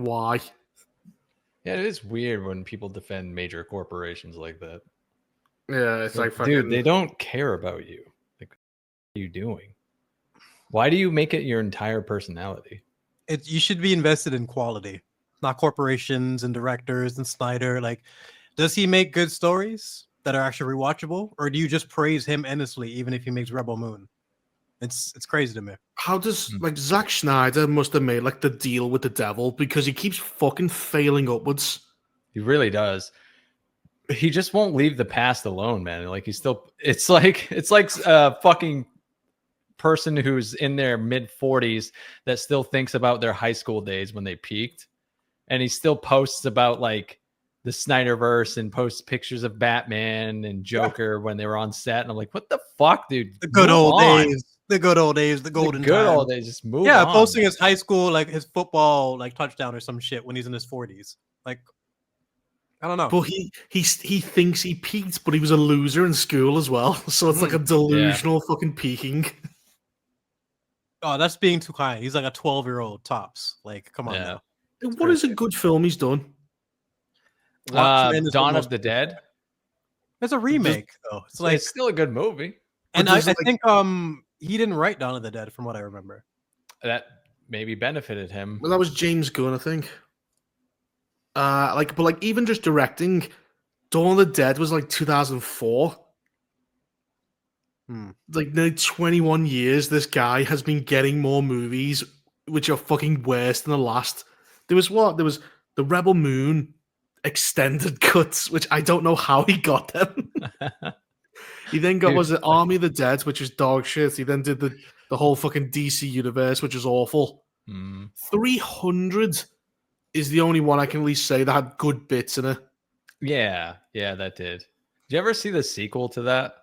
why? Yeah, it is weird when people defend major corporations like that. Yeah, it's like fucking... Dude, they don't care about you. Like, what are you doing? Why do you make it your entire personality? You should be invested in quality, not corporations and directors and Snyder. Like, does he make good stories that are actually rewatchable, or do you just praise him endlessly even if he makes Rebel Moon? It's crazy to me. How does like Zack Snyder must have made like the deal with the devil because he keeps fucking failing upwards. He really does. He just won't leave the past alone, man. Like he's still. It's like a fucking person who's in their mid 40s that still thinks about their high school days when they peaked, and he still posts about like the Snyderverse and posts pictures of Batman and Joker when they were on set. And I'm like, what the fuck, dude? The good old days. The good old days, the golden good time. old days. Just move on. Posting his high school, like his football, like touchdown or some shit when he's in his 40s. Like, I don't know. But he thinks he peaked, but he was a loser in school as well. So it's like a delusional fucking peaking. Oh, that's being too kind. He's like a 12-year-old tops. Like, come on now. What is a good film he's done? Dawn of the Dead. It's a remake, though. It's still a good movie. And I think he didn't write Dawn of the Dead, from what I remember. That maybe benefited him. Well, that was James Gunn, I think. But even just directing, Dawn of the Dead was like 2004. Like nearly 21 years, this guy has been getting more movies which are fucking worse than the last. There was the Rebel Moon extended cuts, which I don't know how he got them. He then got, was it Army of the Dead, which is dog shit. He then did the whole fucking DC universe, which is awful. 300 is the only one I can at least say that had good bits in it. Yeah, that did. Did you ever see the sequel to that?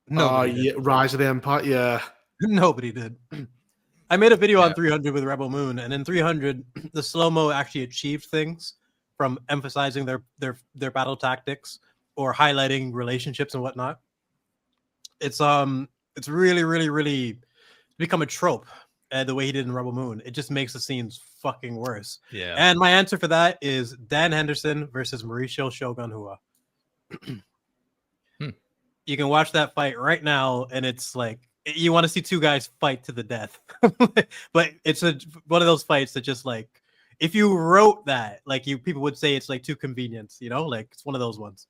No. Rise of the Empire, yeah. Nobody did. I made a video on 300 with Rebel Moon, and in 300, the slow-mo actually achieved things from emphasizing their battle tactics or highlighting relationships and whatnot. It's really, really, really become a trope. The way he did in Rebel Moon, it just makes the scenes fucking worse. Yeah. And my answer for that is Dan Henderson versus Mauricio Shogun Hua. You can watch that fight right now, and it's like you want to see two guys fight to the death. But it's one of those fights that just like if you wrote that, like people would say it's like too convenient, like it's one of those ones.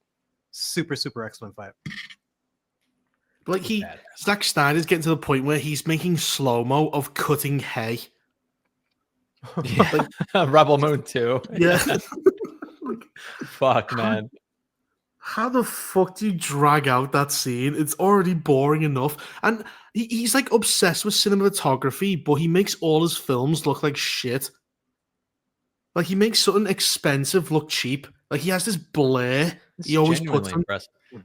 Super, super excellent fight. Like Zack Snyder's getting to the point where he's making slow-mo of cutting hay. Yeah. Rebel Moon 2. Yeah. Fuck, man. How the fuck do you drag out that scene? It's already boring enough. And he's like obsessed with cinematography, but he makes all his films look like shit. Like he makes something expensive look cheap. Like he has this blare. He always puts on.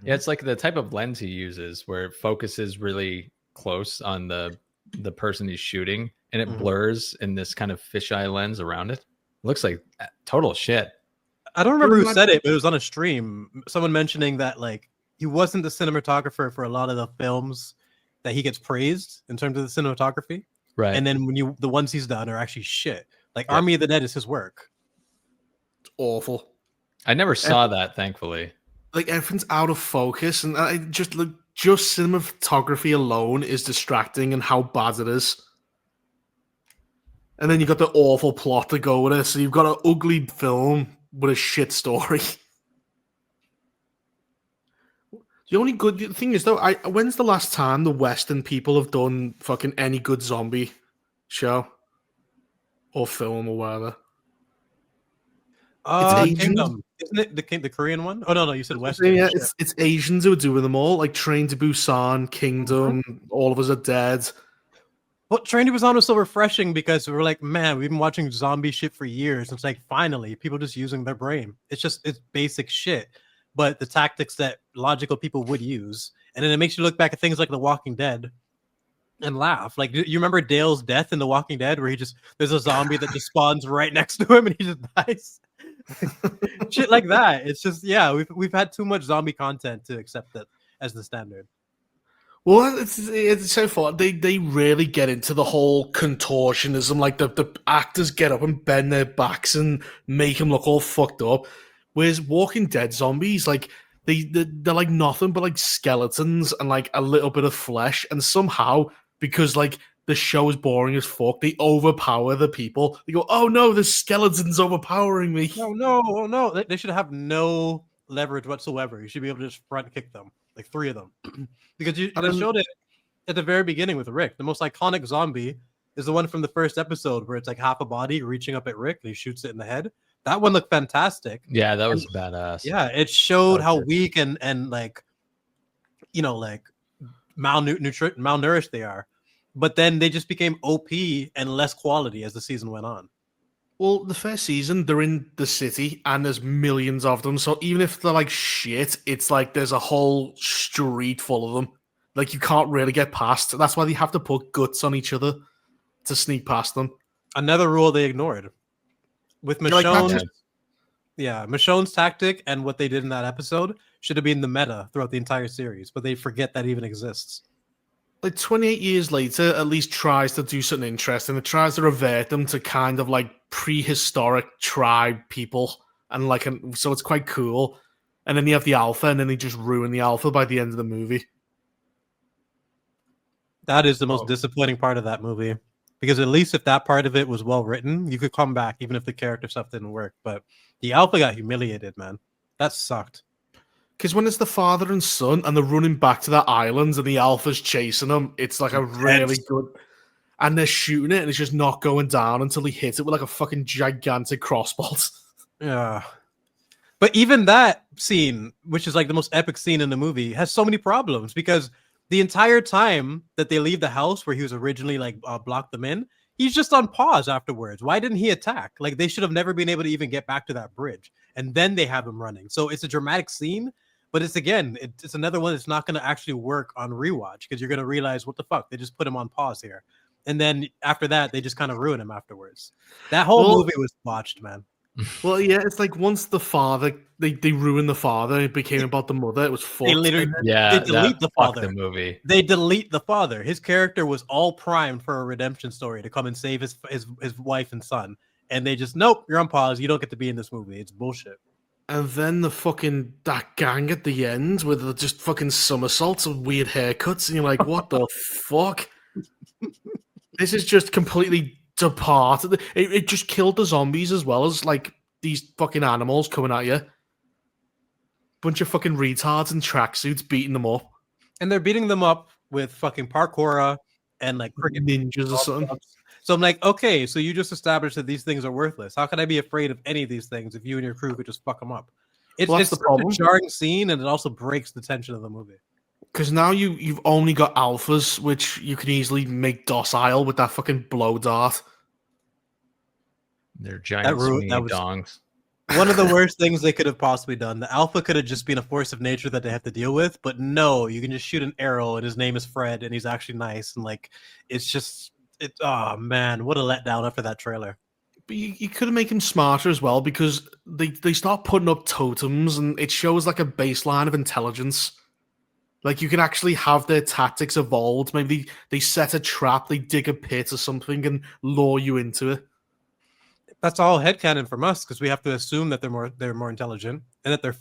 Yeah, it's like the type of lens he uses where it focuses really close on the person he's shooting and it blurs in this kind of fisheye lens around it. It looks like total shit. I don't remember who said it, but it was on a stream. Someone mentioning that like he wasn't the cinematographer for a lot of the films that he gets praised in terms of the cinematography. Right. And then the ones he's done are actually shit. Like Army of the Dead is his work. It's awful. I never saw that, thankfully. Like everything's out of focus, and just cinematography alone is distracting and how bad it is. And then you've got the awful plot to go with it. So you've got an ugly film with a shit story. The only good thing is though, when's the last time the Western people have done fucking any good zombie show or film or whatever? It's Kingdom, isn't it? The Korean one? Oh no, you said Western. Yeah, it's Asians who are doing them all, like Train to Busan, Kingdom, All of Us Are Dead. Well, Train to Busan was so refreshing because we were like, man, we've been watching zombie shit for years. It's like finally, people just using their brain. It's basic shit, but the tactics that logical people would use, and then it makes you look back at things like The Walking Dead and laugh. Like, you remember Dale's death in The Walking Dead, where there's a zombie that just spawns right next to him and he just dies. Shit like that. It's just we've had too much zombie content to accept that as the standard. Well, it's so far they really get into the whole contortionism. Like the actors get up and bend their backs and make them look all fucked up. Whereas Walking Dead zombies, like they're like nothing but like skeletons and like a little bit of flesh. And somehow, because like the show is boring as fuck, they overpower the people. They go, "Oh no, the skeleton's overpowering me." No. They should have no leverage whatsoever. You should be able to just front kick them, like 3 of them, because they showed it at the very beginning with Rick. The most iconic zombie is the one from the first episode where it's like half a body reaching up at Rick and he shoots it in the head. That one looked fantastic. Yeah, that was badass. Yeah, it showed how weak and like, you know, like malnourished they are. But then they just became OP and less quality as the season went on. Well, the first season, they're in the city and there's millions of them. So even if they're like shit, it's like there's a whole street full of them. Like you can't really get past. That's why they have to put guts on each other to sneak past them. Another rule they ignored with Michonne's, Michonne's tactic and what they did in that episode should have been the meta throughout the entire series, but they forget that even exists. Like 28 years later, at least tries to do something interesting. It tries to revert them to kind of like prehistoric tribe people, and like, so it's quite cool. And then you have the Alpha, and then they just ruin the Alpha by the end of the movie. That is the most disappointing part of that movie, because at least if that part of it was well written, you could come back even if the character stuff didn't work. But the Alpha got humiliated, man. That sucked. Because when it's the father and son and they're running back to that island and the Alpha's chasing them, it's like a really good... And they're shooting it and it's just not going down until he hits it with like a fucking gigantic crossbolt. Yeah. But even that scene, which is like the most epic scene in the movie, has so many problems because the entire time that they leave the house where he was originally like blocked them in, he's just on pause afterwards. Why didn't he attack? Like they should have never been able to even get back to that bridge. And then they have him running. So it's a dramatic scene. But it's another one that's not going to actually work on rewatch because you're going to realize what the fuck, they just put him on pause here, and then after that they just kind of ruin him afterwards. That whole movie was botched, man. Well, yeah, it's like once the father they ruined the father, it became about the mother. It was fucked. They delete the father. The movie. They delete the father. His character was all primed for a redemption story to come and save his wife and son, and they just nope, you're on pause. You don't get to be in this movie. It's bullshit. And then that gang at the end with the just fucking somersaults and weird haircuts, and you're like, what the fuck? This is just completely departed. It just killed the zombies as well as like these fucking animals coming at you. Bunch of fucking retards in tracksuits beating them up. And they're beating them up with fucking parkour and like ninjas or something. So I'm like, okay, so you just established that these things are worthless. How can I be afraid of any of these things if you and your crew could just fuck them up? It's the problem. A jarring scene, and it also breaks the tension of the movie. Because now you've only got alphas, which you can easily make docile with that fucking blow dart. They're giant dongs. One of the worst things they could have possibly done. The alpha could have just been a force of nature that they have to deal with, but no, you can just shoot an arrow, and his name is Fred, and he's actually nice, and like it's just. Oh man, what a letdown after that trailer. But you could have made him smarter as well because they start putting up totems and it shows like a baseline of intelligence. Like you can actually have their tactics evolved. Maybe they set a trap, they dig a pit or something and lure you into it. That's all headcanon from us because we have to assume that they're more intelligent and that they're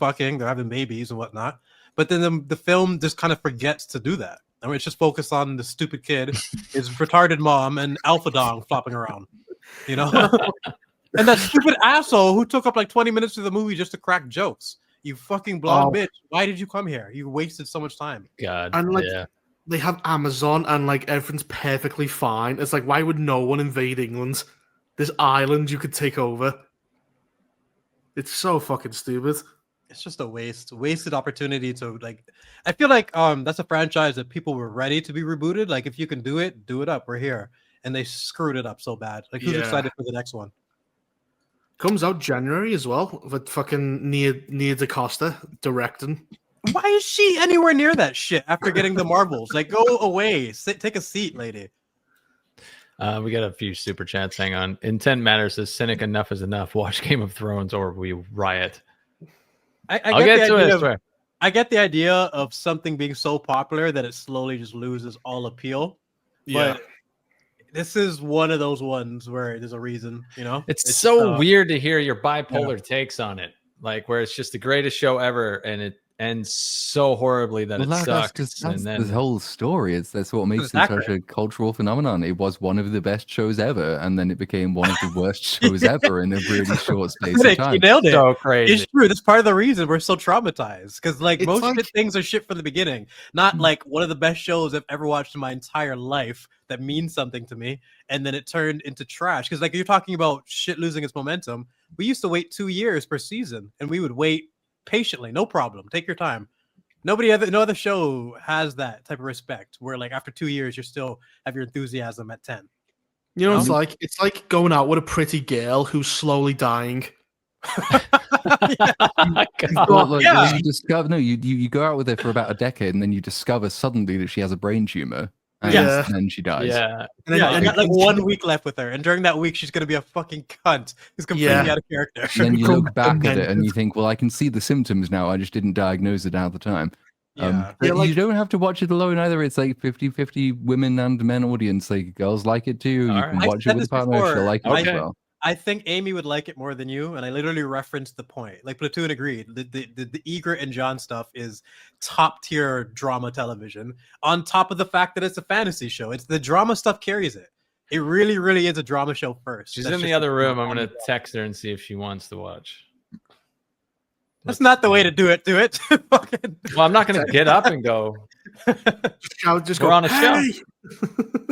having babies and whatnot. But then the film just kind of forgets to do that. I mean, it's just focused on the stupid kid, his retarded mom, and Alpha Dong flopping around, you know? And that stupid asshole who took up like 20 minutes of the movie just to crack jokes. You fucking blonde bitch. Why did you come here? You wasted so much time. God, and like, they have Amazon and like everything's perfectly fine. It's like, why would no one invade England? This island you could take over. It's so fucking stupid. It's just a wasted opportunity to like. I feel like that's a franchise that people were ready to be rebooted. Like if you can do it up. We're here, and they screwed it up so bad. Like who's excited for the next one? Comes out January as well with fucking Nia DaCosta directing. Why is she anywhere near that shit after getting the marbles? Like go away, take a seat, lady. We got a few super chats. Hang on. Intent matters. Says Cynic, enough is enough. Watch Game of Thrones or we riot. I'll get to it. I get the idea of something being so popular that it slowly just loses all appeal. Yeah. But this is one of those ones where there's a reason, you know? It's just, so weird to hear your bipolar takes on it, like where it's just the greatest show ever, and it ends so horribly that it sucks. That's And then the whole story. That's what makes it Zack, such a cultural phenomenon. It was one of the best shows ever, and then it became one of the worst shows ever in a really short space of You time. nailed it. so crazy. It's true. That's part of the reason we're so traumatized. Because like It's most like- shit things are shit from the beginning. Not like one of the best shows I've ever watched in my entire life that means something to me, and then it turned into trash. Because like you're talking about shit losing its momentum. We used to wait 2 years per season, and we would wait patiently, no problem. Take your time. No other show has that type of respect. Where like after 2 years, you still have your enthusiasm at 10. You know, No? it's like going out with a pretty girl who's slowly dying. Well, like, Yeah. you discover you go out with her for about a decade, and then you discover suddenly that she has a brain tumor, and Yeah. then she dies. Yeah, And Yeah, you got like and 1 week left with her, and during that week, she's gonna be a fucking cunt who's completely Yeah. out of character. And then you become look back at it and you demented. think, well, I can see the symptoms now. I just didn't diagnose it at the time. Yeah. But Yeah, like- you don't have to watch it alone either. It's like 50-50 women and men audience. Like girls like it too. You Alright. can I've watch said it with this a partner. before. She'll like it as Okay. well. I think Amy would like it more than you, and I literally referenced the point. Like Platoon agreed. The Egret and John stuff is top tier drama television. On top of the fact that it's a fantasy show, it's the drama stuff carries it. It really, really is a drama show first. she's That's in the just other room. I'm on gonna the- text her and see if she wants to watch. That's not the way to do it. Do it. Fucking- Well, I'm not gonna get up and go, just We're go on a show. "Hey!"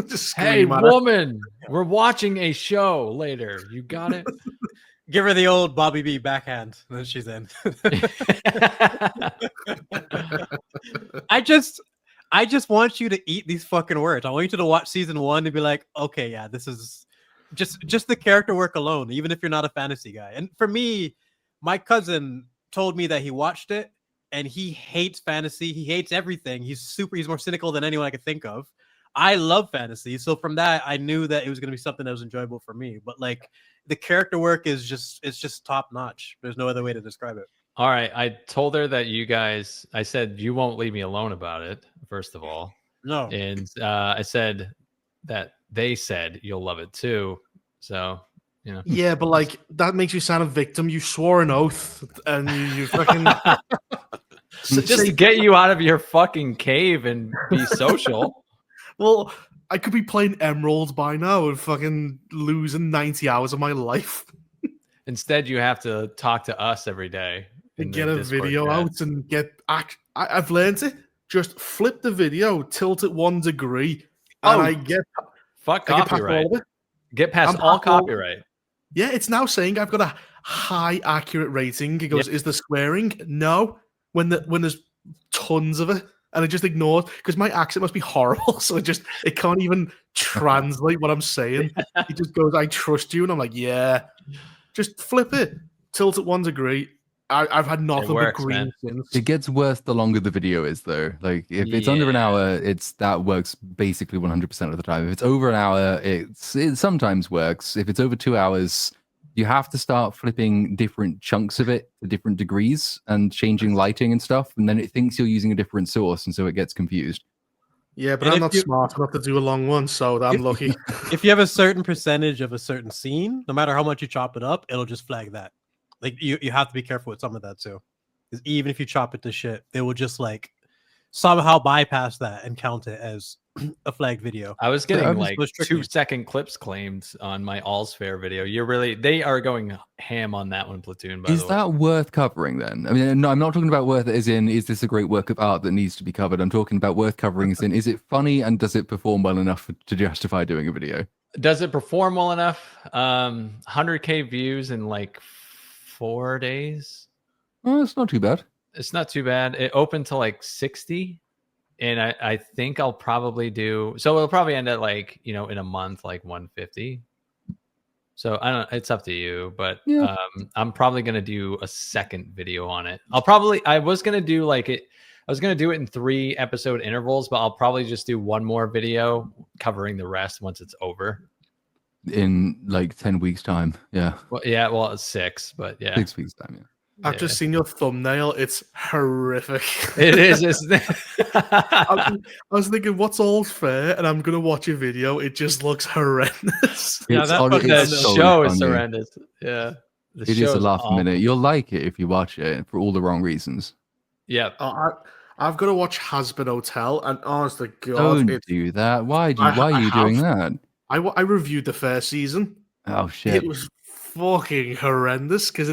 Just "Hey, scream at her. woman, we're watching a show later. You got it." Give her the old Bobby B backhand, and then she's in. I just want you to eat these fucking words. I want you to watch season 1 and be like, okay, yeah, this is just the character work alone, even if you're not a fantasy guy. And for me, my cousin told me that he watched it and he hates fantasy. He hates everything. He's more cynical than anyone I could think of. I love fantasy. So from that, I knew that it was going to be something that was enjoyable for me. But like the character work is just top notch. There's no other way to describe it. All right, I told her that I said you won't leave me alone about it, first of all, No. and I said that they said you'll love it too. So Yeah, but like that makes you sound a victim. You swore an oath, and you fucking just to get you out of your fucking cave and be social. Well, I could be playing Emerald by now and fucking losing 90 hours of my life Instead, you have to talk to us every day. to in the get a Discord video chat. out and get. I've learned it. Just flip the video, tilt it 1 degree, and Oh, I get Fuck I get past copyright. all of it. Get past I'm all past all- copyright. Yeah, it's now saying I've got a high accurate rating. It goes, is the swearing? No. When there's tons of it, and it just ignores because my accent must be horrible, so it can't even translate what I'm saying. It just goes, I trust you, and I'm like, yeah. Just flip it, tilt it 1 degree. I've had nothing works, but green man. since. It gets worse the longer the video is, though. Like if it's under an hour, that works basically 100% of the time. If it's over an hour, it sometimes works. If it's over 2 hours, you have to start flipping different chunks of it to different degrees and changing lighting and stuff, and then it thinks you're using a different source, and so it gets confused. Yeah, but And I'm if not you- smart enough to do a long one, so I'm lucky. If you have a certain percentage of a certain scene, no matter how much you chop it up, it'll just flag that. Like you have to be careful with some of that too. Because even if you chop it to shit, they will just like somehow bypass that and count it as a flagged video. I was getting I'm like just tricky. 2-second clips claimed on my All's Fair video. They are going ham on that one, Platoon. By Is the way, that worth covering then? I mean, no, I'm not talking about worth as in, is this a great work of art that needs to be covered? I'm talking about worth covering as in, is it funny and does it perform well enough to justify doing a video? does it perform well enough? 100K views in like 4 days. Oh, it's not too bad. It's not too bad. It opened to like 60. And I think I'll probably do so. It'll probably end at like, in a month, like 150. So I don't. It's up to you, but Yeah. I'm probably gonna do a second video on it. I was gonna do like it. I was gonna do it in 3 episode intervals, but I'll probably just do one more video covering the rest once it's over. In like 10 weeks' time. Yeah. Well, yeah. Well, it's 6, but yeah. 6 weeks' time, yeah. I've Yeah. just seen your thumbnail. It's horrific. It is, isn't it? I was thinking, what's all fair? And I'm gonna watch a video. It just looks horrendous. Yeah, It's that on- fucking The it's thumbnail- so show is funny. horrendous. Yeah. The It is show a laugh a awful. minute. You'll like it if you watch it for all the wrong reasons. Yeah. I've got to watch Hazbin Hotel, and honest to God, Don't do that. Why are I you doing have. that? I reviewed the first season. Oh It shit! was fucking horrendous because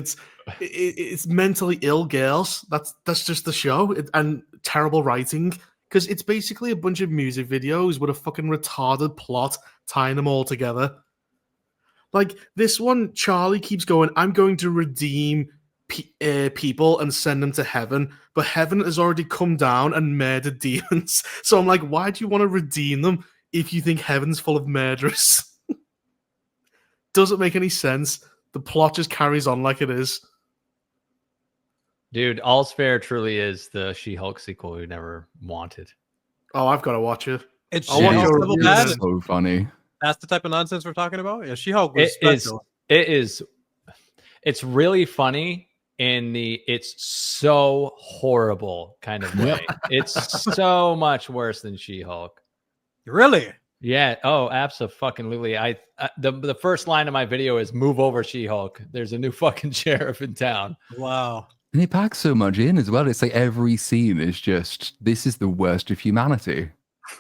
it's mentally ill girls. That's just the show, and terrible writing because it's basically a bunch of music videos with a fucking retarded plot tying them all together. Like this one, Charlie keeps going, I'm going to redeem people and send them to heaven, but heaven has already come down and murdered demons. So I'm like, why do you want to redeem them if you think heaven's full of murderers? Doesn't make any sense. The plot just carries on like it is. Dude, All's Fair truly is the She-Hulk sequel we never wanted. Oh, I've got to watch it. It's I want She-Hulk your level review bad. then. So funny. That's the type of nonsense we're talking about. Yeah, She-Hulk was It is. special. It is. It's really funny in the it's so horrible kind of way. It's so much worse than She-Hulk. Really? Yeah. Oh, absolutely. The first line of my video is "Move over, She-Hulk." There's a new fucking sheriff in town. Wow. And it packs so much in as well. It's like every scene is just, this is the worst of humanity.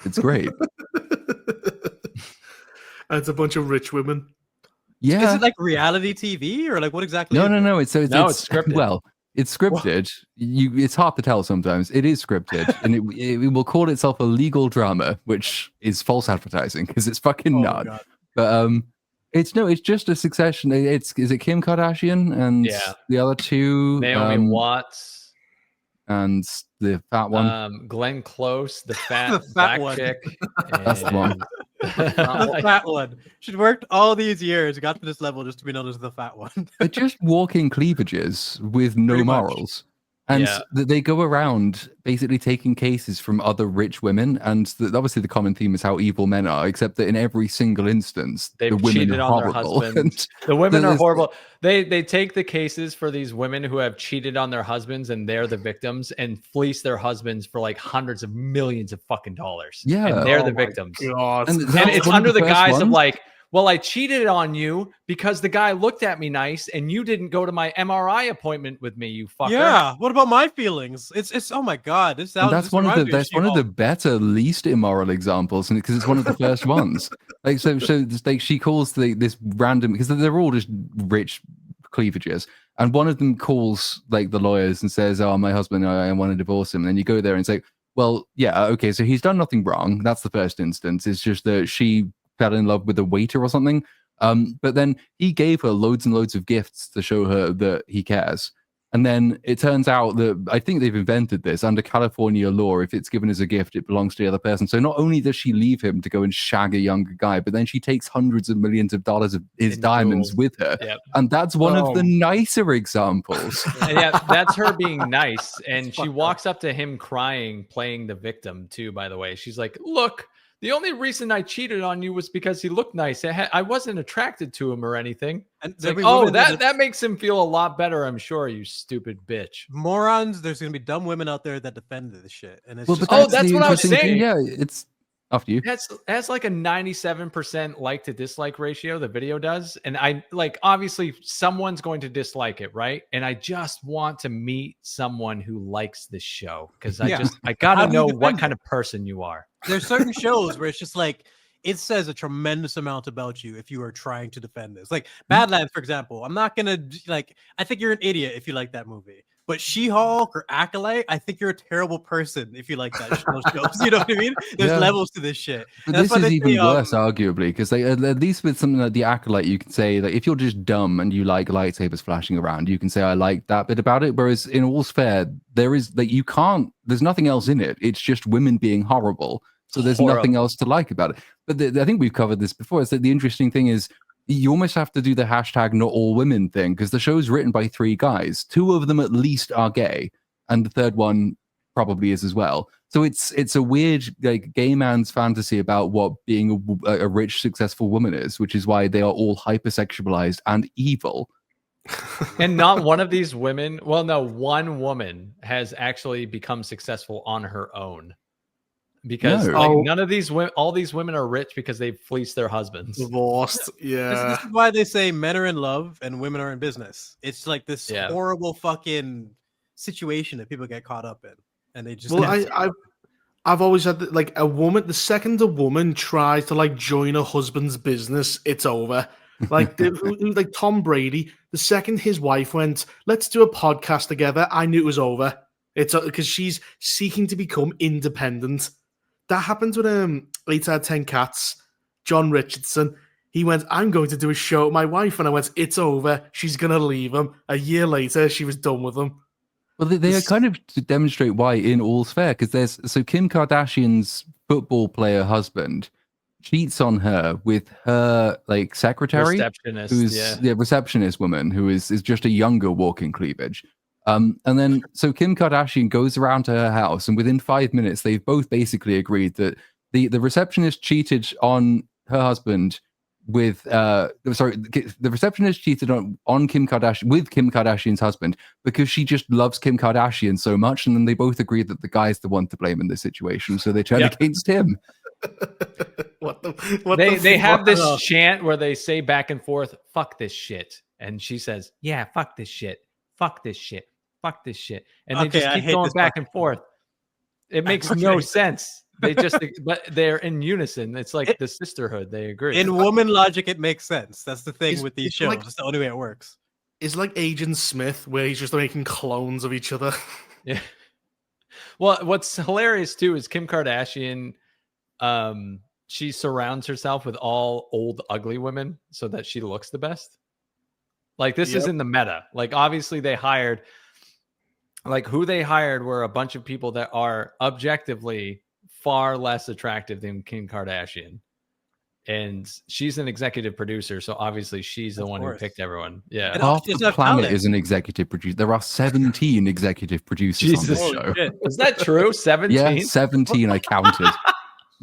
It's great. And it's a bunch of rich women. Yeah. Is it like reality TV or like what exactly? No, is no, it? no. It's scripted. Well, it's scripted. It's hard to tell sometimes. It is scripted, and it will call itself a legal drama, which is false advertising because it's fucking Oh, not. God. But it's just a succession. Is it Kim Kardashian and Yeah. the other two, Naomi Watts, and the fat one. Glenn Close, the fat, The fat black one. chick. That's the one. The fat one. She'd worked all these years, got to this level just to be known as the fat one. They're just walking cleavages with no Pretty much. morals. And Yeah. they go around basically taking cases from other rich women. And obviously the common theme is how evil men are, except that in every single instance, They've the women cheated are on their horrible. husbands. The women are there's- horrible. They take the cases for these women who have cheated on their husbands and they're the victims and fleece their husbands for like hundreds of millions of fucking dollars. Yeah. And they're Oh the my victims. God. And And that's it's one of under the first guise of ones. like, well, I cheated on you because the guy looked at me nice and you didn't go to my MRI appointment with me, you fucker. Yeah. What about my feelings? It's oh my God. This And sounds. that's this one of reminds me that's one of the She-Hulk. better, least immoral examples, and because it's one of the first ones. Like so, like she calls this random because they're all just rich cleavages, and one of them calls like the lawyers and says, "Oh, my husband, I want to divorce him." And then you go there and say, "Well, yeah, okay, so he's done nothing wrong. That's the first instance. It's just that she fell in love with a waiter or something." But then he gave her loads and loads of gifts to show her that he cares. And then it turns out that I think they've invented this under California law. If it's given as a gift, it belongs to the other person. So not only does she leave him to go and shag a younger guy, but then she takes hundreds of millions of dollars of his In diamonds jewels. with her. Yep. And that's one of the Oh. nicer examples. And yeah, that's her being nice. And she fucked up. walks up to him crying, playing the victim too, by the way. She's like, look, the only reason I cheated on you was because he looked nice. I wasn't attracted to him or anything. And It's like, every oh, woman that makes him feel a lot better, I'm sure, you stupid bitch. morons. There's gonna be dumb women out there that defend this shit, and it's Well, just, but Oh, that's the what I was interesting thing. saying. Yeah, it's after you. That's like a 97% like to dislike ratio the video does. And I like obviously someone's going to dislike it, right? And I just want to meet someone who likes this show because I Yeah. I How gotta do you know what defend kind of person you are. there's certain shows where it's just like it says a tremendous amount about you if you are trying to defend this. Like Badlands, for example. I'm not gonna like. I think you're an idiot if you like that movie. But She-Hulk or Acolyte, I think you're a terrible person if you like those shows. You know what I mean? There's Yeah. levels to this shit. But And that's this why is they even say, worse, arguably, because at least with something like the Acolyte, you can say like if you're just dumb and you like lightsabers flashing around, you can say I like that bit about it. Whereas in All's Fair, there is like you can't. There's nothing else in it. It's just women being horrible. So there's nothing Horrible. else to like about it. But I think we've covered this before. Is that the interesting thing is you almost have to do the hashtag not all women thing because the show's written by 3 guys. 2 of them at least are gay, and the third one probably is as well. So it's a weird like gay man's fantasy about what being a rich, successful woman is, which is why they are all hypersexualized and evil. And not one of these women, well, no, one woman has actually become successful on her own. Because No. like Oh. none of these women, all these women are rich because they fleeced their husbands. Divorced. Yeah. This is why they say men are in love and women are in business. It's like this Yeah. horrible fucking situation that people get caught up in, and they just. Well, can't see it. I've always had like a woman. The second a woman tries to like join her husband's business, it's over. Like like Tom Brady. The second his wife went, "Let's do a podcast together," I knew it was over. It's because she's seeking to become independent. That happened with 8 out of 10 Cats. John Richardson. He went, "I'm going to do a show with my wife," and I went, "It's over. She's gonna leave him." A year later, she was done with him. Well, they are kind of to demonstrate why in all's fair, because so Kim Kardashian's football player husband cheats on her with her like secretary, Receptionist, who's yeah. receptionist woman who is just a younger walking cleavage. And then so Kim Kardashian goes around to her house, and within 5 minutes, they've both basically agreed that the receptionist cheated on her husband with the receptionist cheated on Kim Kardashian with Kim Kardashian's husband because she just loves Kim Kardashian so much, and then they both agreed that the guy's the one to blame in this situation, so they turn against him. They have this chant where they say back and forth, "Fuck this shit," and she says, "Yeah, fuck this shit, fuck this shit, fuck this shit," and they just keep going back and forth. It makes no sense. They just, but they're in unison. It's like the sisterhood. They agree. In woman logic, it makes sense. That's the thing It's- with these it's shows. like- It's the only way it works. It's like Agent Smith, where he's just making clones of each other. Yeah. Well, what's hilarious too is Kim Kardashian. She surrounds herself with all old, ugly women so that she looks the best. Like this is in the meta. Like obviously they hired, like who they hired were a bunch of people that are objectively far less attractive than Kim Kardashian. And she's an executive producer, so obviously she's the one who picked everyone. Yeah. And Half she doesn't the have planet talent. is an executive producer. There are 17 executive producers on this show. Is that true? 17? Yeah, 17 I counted.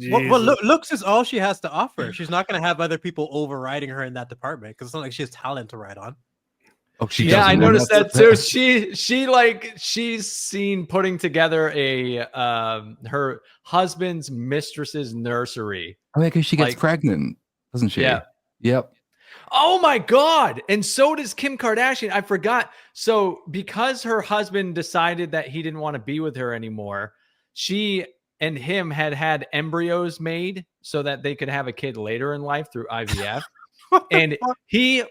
Well, looks is all she has to offer. She's not going to have other people overriding her in that department because it's not like she has talent to ride on. Oh, she Yeah, I doesn't. noticed that too. She's seen putting together a her husband's mistress's nursery. Oh, yeah, because she gets like- pregnant, doesn't she? Yeah. Yep. Oh my God. And so does Kim Kardashian. I forgot. So because her husband decided that he didn't want to be with her anymore, she and him had embryos made so that they could have a kid later in life through IVF. And she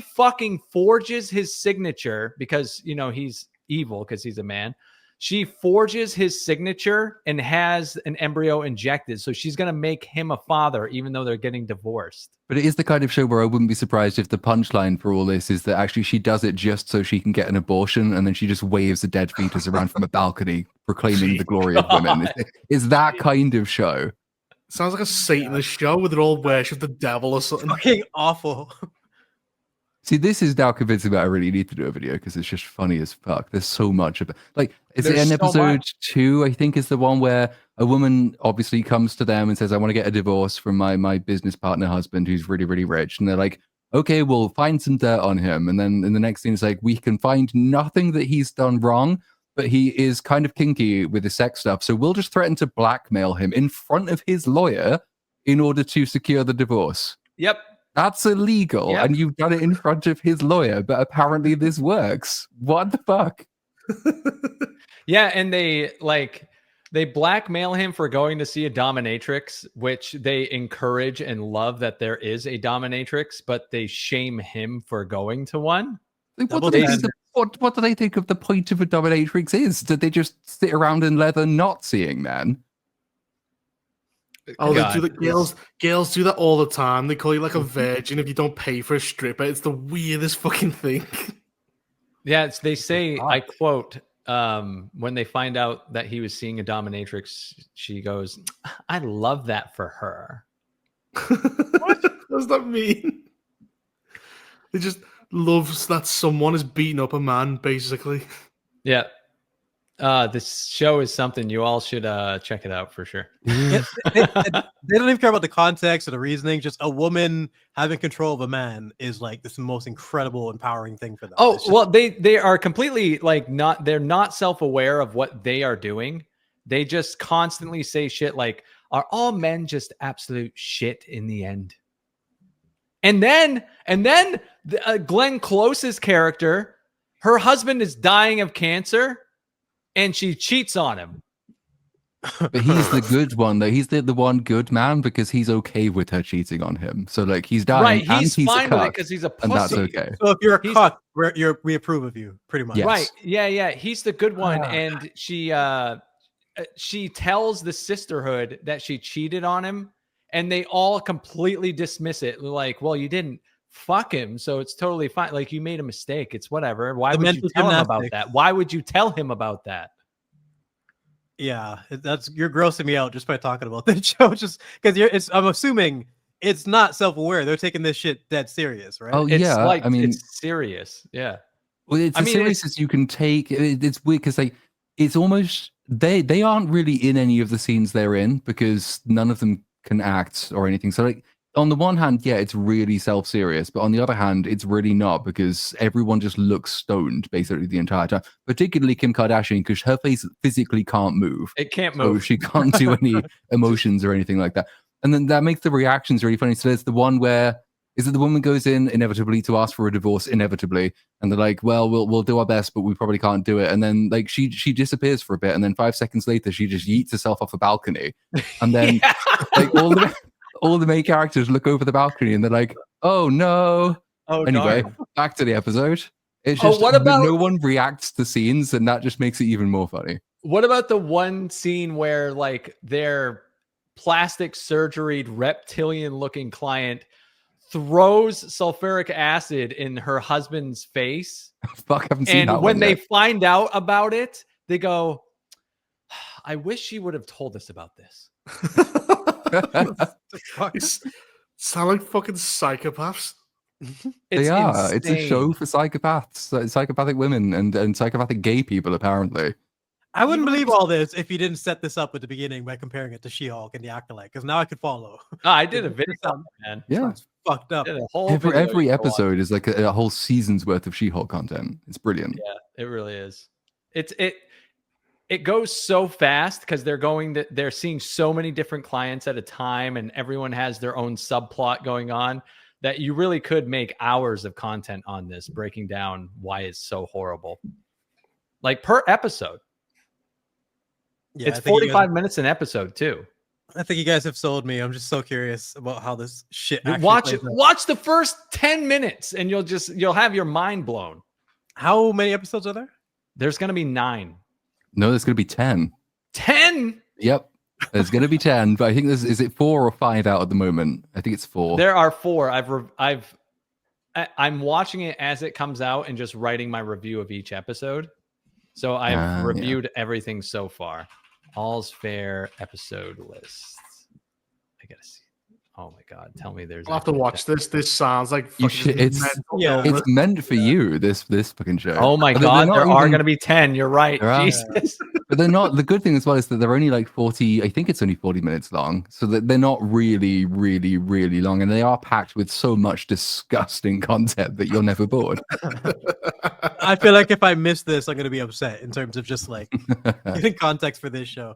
fucking forges his signature because, you know, he's evil because he's a man. She forges his signature and has an embryo injected. So she's going to make him a father, even though they're getting divorced. But it is the kind of show where I wouldn't be surprised if the punchline for all this is that actually she does it just so she can get an abortion, and then she just waves a dead fetus around from a balcony, proclaiming the glory of women. It's that kind of show. Sounds like a Satanist show where they all worship the devil or something. Fucking awful. See, this is now convincing that I really need to do a video because it's just funny as fuck. There's so much of it. Like, is it There's in so episode much. 2, I think, is the one where a woman obviously comes to them and says, "I want to get a divorce from my business partner husband who's really, really rich." And they're like, "Okay, we'll find some dirt on him." And then in the next thing, it's like, "We can find nothing that he's done wrong, but he is kind of kinky with his sex stuff. So we'll just threaten to blackmail him in front of his lawyer in order to secure the divorce." Yep. That's illegal, Yep. and you've done it in front of his lawyer, but apparently this works. What the fuck? Yeah, and they blackmail him for going to see a dominatrix, which they encourage and love that there is a dominatrix, but they shame him for going to one. Like, Double what standard. do they think of the point of a dominatrix is? Did they just sit around in leather not seeing men? Oh, God. they do the girls do that all the time. They call you like a virgin if you don't pay for a stripper. It's the weirdest fucking thing. Yeah, they say, I quote, when they find out that he was seeing a dominatrix, she goes, "I love that for her." What does that mean? They just loves that someone is beating up a man, basically. Yeah. This show is something you all should check it out for sure. They don't even care about the context or the reasoning. Just a woman having control of a man is like this most incredible, empowering thing for them. Oh, It's just- well, they are completely like they're not self-aware of what they are doing. They just constantly say shit like, are all men just absolute shit in the end? And then Glenn Close's character, her husband is dying of cancer and she cheats on him. But he's the good one, though. He's the one good man because he's okay with her cheating on him. So like he's dying, Right, and he's he's fine a with it cuck, because he's a pussy. and that's okay. So if you're a He's- cuck, we approve of you, pretty much. Yes. Right. Yeah. He's the good one. Ah. And she tells the sisterhood that she cheated on him, and they all completely dismiss it. Like, well, you didn't fuck him, so it's totally fine. Like, you made a mistake. It's whatever. Why The would you mental tell him about gymnastics. that? Why would you tell him about that? Yeah, you're grossing me out just by talking about this show. Just because I'm assuming it's not self-aware. They're taking this shit dead serious, right? Oh It's yeah, like, I mean, it's serious. Yeah. well, it's I as mean, serious as you can take. It's weird because it's almost they aren't really in any of the scenes they're in because none of them can act or anything. So like on the one hand, yeah, it's really self-serious, but on the other hand, it's really not because everyone just looks stoned basically the entire time. Particularly Kim Kardashian because her face physically can't move. It can't So move. she can't do any emotions or anything like that. And then that makes the reactions really funny. So there's the one where is it the woman goes in inevitably to ask for a divorce inevitably, and they're like, "Well, we'll do our best, but we probably can't do it." And then like she disappears for a bit, and then 5 seconds later she just yeets herself off a balcony, and then Yeah. like all the main characters look over the balcony and they're like, "Oh no!" Oh, Anyway, darn. back to the episode. It's Oh, just what about- no one reacts to scenes, and that just makes it even more funny. What about the one scene where like their plastic surgery reptilian looking client throws sulfuric acid in her husband's face? Fuck, I haven't seen And that when one they yet. find out about it, they go, I wish she would have told us about this. Fuck. Sound like fucking psychopaths. They are. It's a insane. show for psychopaths, psychopathic women, and psychopathic gay people. Apparently, I wouldn't believe all this if you didn't set this up at the beginning by comparing it to She-Hulk and the Acolyte, because now I could follow. Oh, I did a video, Sound- man. yeah. Sounds fucked up. Did a whole Every video you can watch. episode is like a whole season's worth of She-Hulk content. It's brilliant. Yeah, it really is. It goes so fast because they're seeing so many different clients at a time, and everyone has their own subplot going on that you really could make hours of content on this, breaking down why it's so horrible. Like per episode. Yeah, It's I think you guys- 45 minutes an episode too. I think you guys have sold me. I'm just so curious about how this shit. actually Watch plays it. out. Watch the first 10 minutes and you'll have your mind blown. How many episodes are there? There's going to be 9. No, there's going to be 10. 10? Yep, there's going to be 10. But I think is it 4 or 5 out at the moment? I think it's 4. There are 4. I'm watching it as it comes out and just writing my review of each episode. So I've Yeah. reviewed everything so far. All's Fair episode lists. I gotta see. Oh my god! Tell me there's. I'll have to actually watch 10. this. This sounds like You fucking should- it's- mental Yeah. illness. It's meant for you. This fucking show. Oh my But they're god! not There are even- going to be 10. You're right. There are. Jesus. But they're not. The good thing as well is that they're only like 40. I think it's only 40 minutes long, so that they're not really, really, really long, and they are packed with so much disgusting content that you're never bored. I feel like if I miss this, I'm gonna be upset in terms of just like getting context for this show.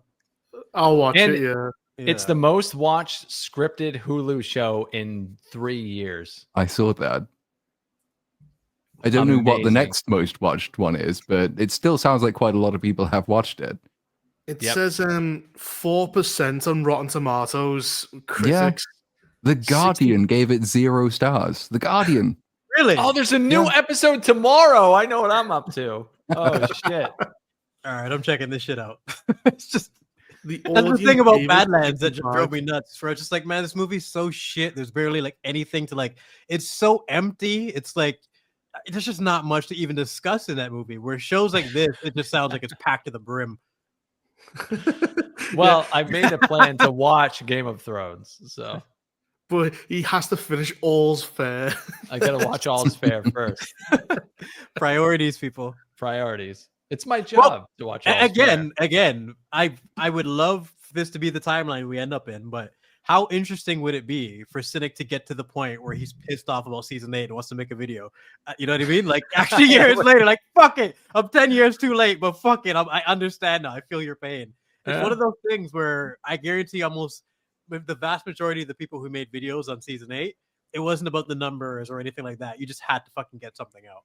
I'll watch And- it. Yeah. It's the most watched scripted Hulu show in 3 years. I saw that. I don't know what the Amazing. next most watched one is, but it still sounds like quite a lot of people have watched it. It Yep. says 4% on Rotten Tomatoes. Critics. The Guardian gave it 0 stars. The Guardian. Really? Oh, there's a new episode tomorrow. I know what I'm up to. Oh shit! All right, I'm checking this shit out. It's just The that's the audience thing about gave it Badlands that just 55. drove me nuts. For just like, man, this movie's so shit. There's barely like anything to like. It's so empty. It's like there's just not much to even discuss in that movie. Where shows like this, it just sounds like it's packed to the brim. Well, I've made a plan to watch Game of Thrones, so But he has to finish All's Fair. I gotta watch All's Fair first. Priorities, people. Priorities. It's my job to watch. All's Fair. Again, I would love this to be the timeline we end up in, but how interesting would it be for Cynic to get to the point where he's pissed off about season 8 and wants to make a video? You know what I mean? Like, actually, years later, like, fuck it, I'm 10 years too late, but fuck it, I understand now. I feel your pain. It's one of those things where I guarantee almost with the vast majority of the people who made videos on season 8, it wasn't about the numbers or anything like that. You just had to fucking get something out.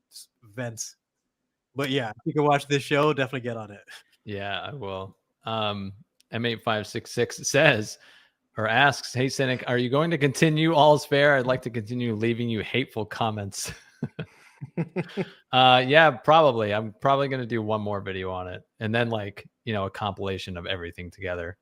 Just vents. But yeah, if you can watch this show, definitely get on it. Yeah, I will. M8566 says or asks, "Hey Cynic, are you going to continue All's Fair? I'd like to continue leaving you hateful comments." Yeah, probably. I'm probably going to do one more video on it, and then like, you know, a compilation of everything together.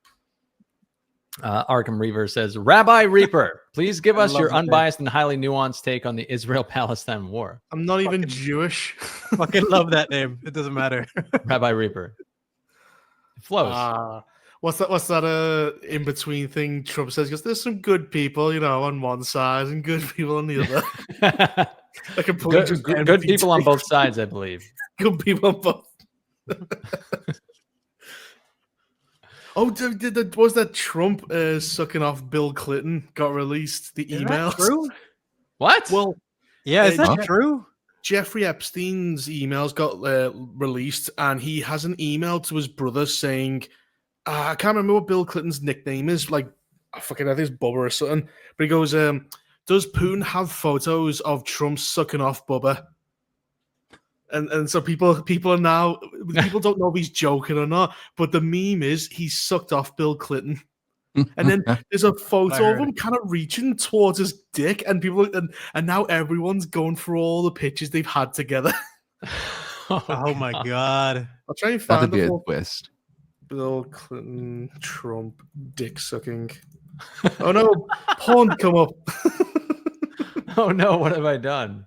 Arkham Reaver says, "Rabbi Reaper, please give us your unbiased and highly nuanced take on the Israel-Palestine war." I'm not even Jewish. Fucking love that name. It doesn't matter. Rabbi Reaper. It flows. What's that in between thing Trump says? Because there's some good people, you know, on one side and good people on the other. Like good people on both sides, I believe. Good people on both. Oh, was that Trump sucking off Bill Clinton got released? The email. True? What? Well, yeah, is that true? Jeffrey Epstein's emails got released, and he has an email to his brother saying, I can't remember what Bill Clinton's nickname is. Like, I think it's Bubba or something. But he goes, does Putin have photos of Trump sucking off Bubba? And so people are now, people don't know if he's joking or not, but the meme is he sucked off Bill Clinton. And then there's a photo of him kind of reaching towards his dick, and people and now everyone's going for all the pictures they've had together. Oh my god. I'll try and find That'd be a the twist. Bill Clinton Trump dick sucking. Oh no, porn come up. Oh no, what have I done?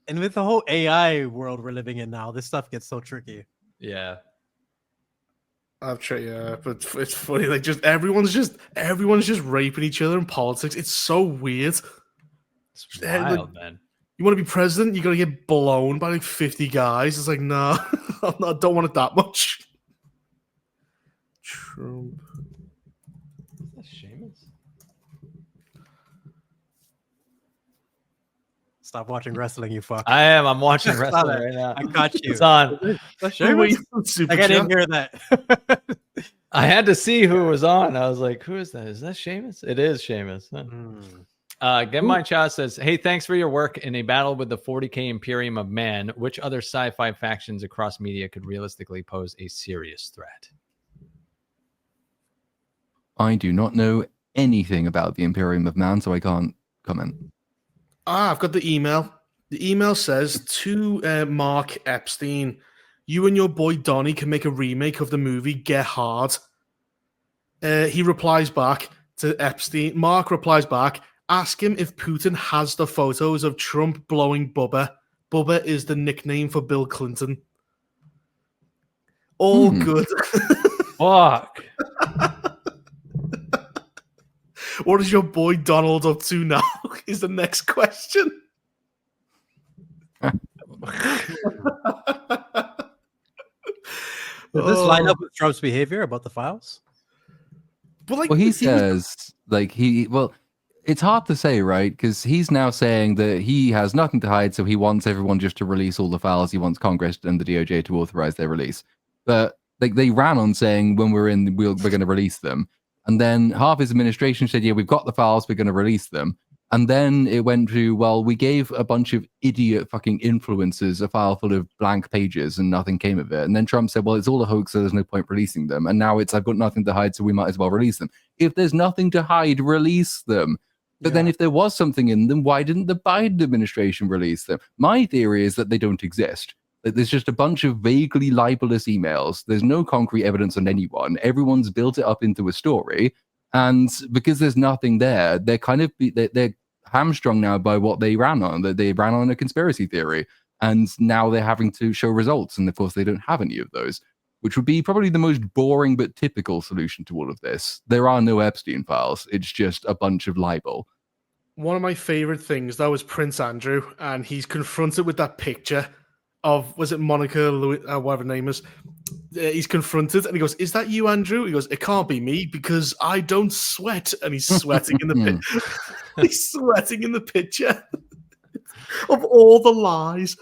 And with the whole AI world we're living in now, this stuff gets so tricky. Yeah. I've tried, yeah, but it's funny. Like, everyone's just raping each other in politics. It's so weird. It's wild, man. You want to be president, you got to get blown by like 50 guys. It's like, no, I don't want it that much. Trump. Is that Seamus? Stop watching wrestling, you fuck. I am. I'm watching wrestling right now. I got you. It's on. Like, I didn't hear that. I had to see who was on. I was like, who is that? Is that Seamus? It is Seamus. Get My Cha says, "Hey, thanks for your work in a battle with the 40k Imperium of Man. Which other sci-fi factions across media could realistically pose a serious threat?" I do not know anything about the Imperium of Man, so I can't comment. I've got the email. The email says, to Mark Epstein, you and your boy Donnie can make a remake of the movie Get Hard. He replies back to Epstein. Mark replies back, ask him if Putin has the photos of Trump blowing Bubba. Bubba is the nickname for Bill Clinton. All good. Fuck. What is your boy Donald up to now? Is the next question. Does this line up with Trump's behavior about the files? But like, well, he says, it's hard to say, right? Because he's now saying that he has nothing to hide, so he wants everyone just to release all the files. He wants Congress and the DOJ to authorize their release. But like, they ran on saying when we're going to release them. And then half his administration said, yeah, we've got the files, we're going to release them. And then it went to, well, we gave a bunch of idiot fucking influencers a file full of blank pages and nothing came of it. And then Trump said, well, it's all a hoax, so there's no point releasing them. And now it's, I've got nothing to hide, so we might as well release them. If there's nothing to hide, release them. But then if there was something in them, why didn't the Biden administration release them? My theory is that they don't exist. There's just a bunch of vaguely libelous emails. There's no concrete evidence on anyone. Everyone's built it up into a story. And because there's nothing there, they're kind of they're hamstrung now by what they ran on. They ran on a conspiracy theory. And now they're having to show results. And of course, they don't have any of those, which would be probably the most boring but typical solution to all of this. There are no Epstein files. It's just a bunch of libel. One of my favorite things, though, is Prince Andrew. And he's confronted with that picture of, was it Monica Louis, whatever her name is? He's confronted and he goes, "Is that you, Andrew?" He goes, "It can't be me because I don't sweat." And he's sweating in the pit. He's sweating in the picture. Of all the lies,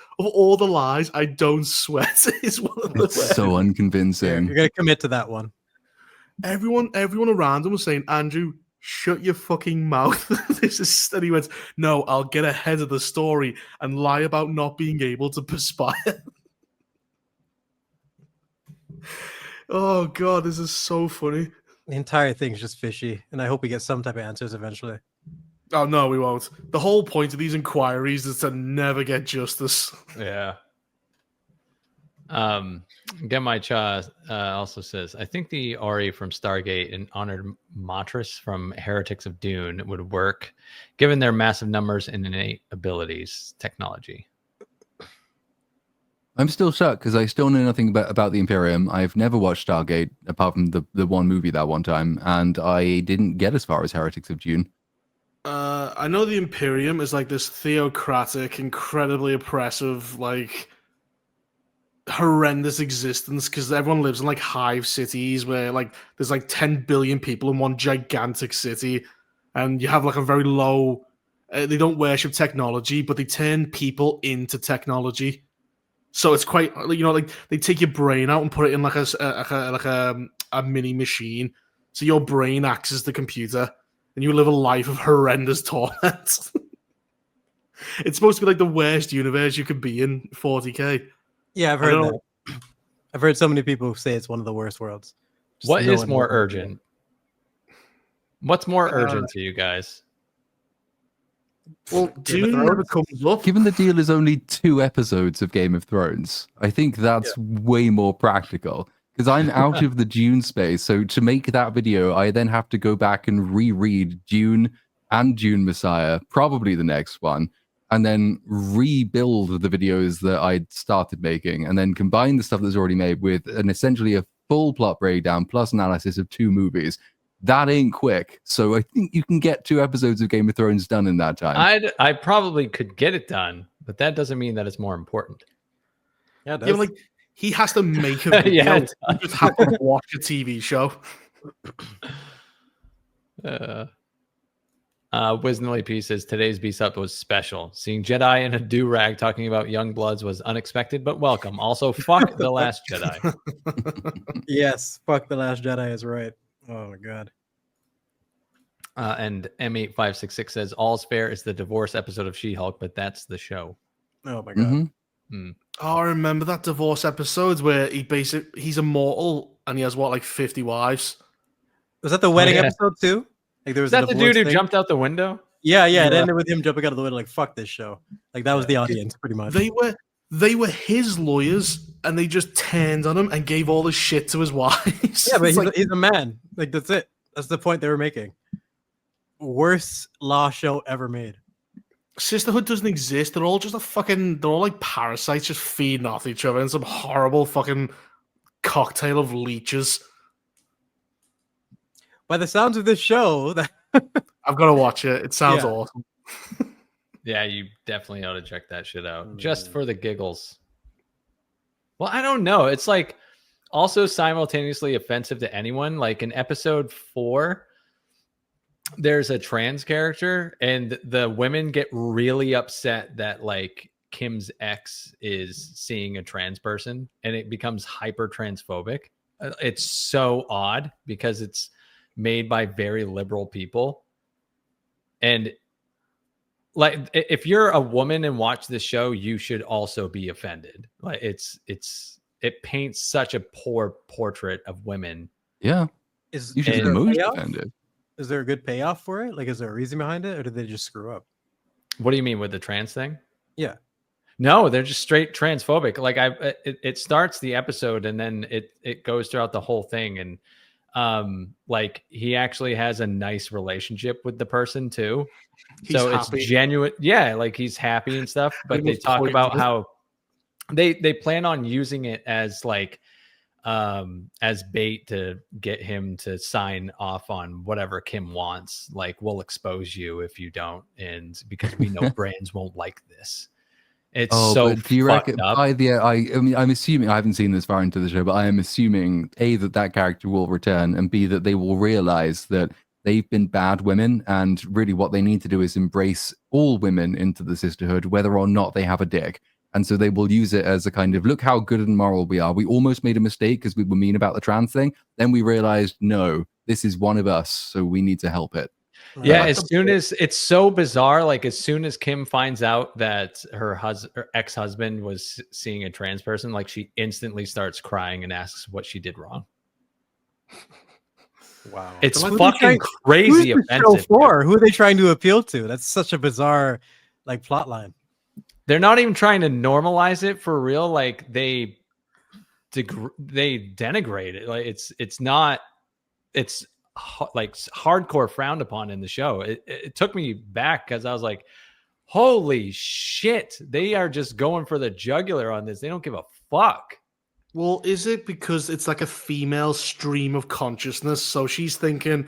I don't sweat is one of the It's so unconvincing. You're gonna commit to that one. Everyone around him was saying, "Andrew, shut your fucking mouth." This is, and he went, "No, I'll get ahead of the story and lie about not being able to perspire." Oh god, this is so funny. The entire thing's just fishy, and I hope we get some type of answers eventually. Oh no, we won't. The whole point of these inquiries is to never get justice. Yeah. Gemai Cha also says, I think the Ari from Stargate and Honored Matris from Heretics of Dune would work, given their massive numbers and innate abilities, technology. I'm still shocked because I still know nothing about the Imperium. I've never watched Stargate apart from the one movie that one time, and I didn't get as far as Heretics of Dune. I know the Imperium is like this theocratic, incredibly oppressive, like horrendous existence because everyone lives in like hive cities where like there's like 10 billion people in one gigantic city, and you have like a very low. They don't worship technology, but they turn people into technology. So it's quite, like they take your brain out and put it in like a mini machine. So your brain acts as the computer, and you live a life of horrendous torment. It's supposed to be like the worst universe you could be in 40k. Yeah, I've heard that. I've heard so many people say it's one of the worst worlds. Just What no is one more knows. urgent? What's more urgent to you guys? Well, Dune never comes up. Given the deal is only 2 episodes of Game of Thrones, I think that's way more practical. Because I'm out of the Dune space, so to make that video, I then have to go back and reread Dune and Dune Messiah, probably the next one, and then rebuild the videos that I'd started making, and then combine the stuff that's already made with essentially a full plot breakdown plus analysis of 2 movies. That ain't quick. So I think you can get 2 episodes of Game of Thrones done in that time. I probably could get it done, but that doesn't mean that it's more important. Yeah, it does. Yeah, but like he has to make a video. Yeah, You just have to watch a TV show. Wisnally P says today's Beast Up was special. Seeing Jedi in a do-rag talking about young bloods was unexpected but welcome. Also, fuck The Last Jedi. Yes, fuck The Last Jedi is right. Oh my god. And M8566 says All's Fair is the divorce episode of She-Hulk, but that's the show. Oh my god. Mm-hmm. Oh, I remember that divorce episode where he's immortal and he has what, like 50 wives. Was that the wedding yeah. episode too? Like there was Is that a the divorce dude who thing? jumped out the window? Yeah, it Yeah. ended with him jumping out of the window. Like fuck this show. Like that was the audience, pretty much. They were his lawyers and they just turned on him and gave all the shit to his wives. Yeah, but It's he's a man. Like that's it. That's the point they were making. Worst law show ever made. Sisterhood doesn't exist. They're all just they're all like parasites just feeding off each other in some horrible fucking cocktail of leeches. By the sounds of this show, that I've got to watch it. It sounds Yeah. awesome. Yeah, you definitely ought to check that shit out just for the giggles. Well, I don't know. It's like also simultaneously offensive to anyone. Like in episode 4, there's a trans character and the women get really upset that like Kim's ex is seeing a trans person and it becomes hyper transphobic. It's so odd because it's made by very liberal people. And like if you're a woman and watch this show, you should also be offended. Like it paints such a poor portrait of women. Yeah. is You should is be there a most payoff? offended. Is there a good payoff for it? Like, is there a reason behind it, or did they just screw up? What do you mean with the trans thing? Yeah. No, they're just straight transphobic. Like it starts the episode and then it goes throughout the whole thing. And like he actually has a nice relationship with the person too. So it's genuine. Yeah. Like he's happy and stuff, but they talk about how they plan on using it as like, as bait to get him to sign off on whatever Kim wants. Like we'll expose you if you don't. And because we know brands won't like this. It's so but do you fucked reckon up. by the I mean I'm assuming I haven't seen this far into the show, but I am assuming A, that character will return, and B, that they will realize that they've been bad women, and really what they need to do is embrace all women into the sisterhood, whether or not they have a dick. And so they will use it as a kind of, look how good and moral we are. We almost made a mistake because we were mean about the trans thing. Then we realized, no, this is one of us, so we need to help it. Yeah, Like as soon as it's so bizarre, like as soon as Kim finds out that her ex-husband was seeing a trans person, like she instantly starts crying and asks what she did wrong. Wow. It's So fucking who's crazy the show offensive. for? Who are they trying to appeal to? That's such a bizarre like plot line. They're not even trying to normalize it for real. Like they denigrate it. Like it's not. It's like hardcore frowned upon in the show. It took me back because I was like, holy shit, they are just going for the jugular on this. They don't give a fuck. Well, is it because it's like a female stream of consciousness? So she's thinking,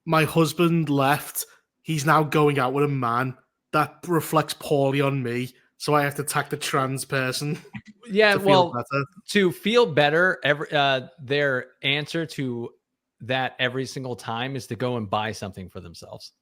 my husband left, he's now going out with a man. That reflects poorly on me. So I have to attack the trans person. Yeah, to well, feel better. to feel better, their answer to that every single time is to go and buy something for themselves.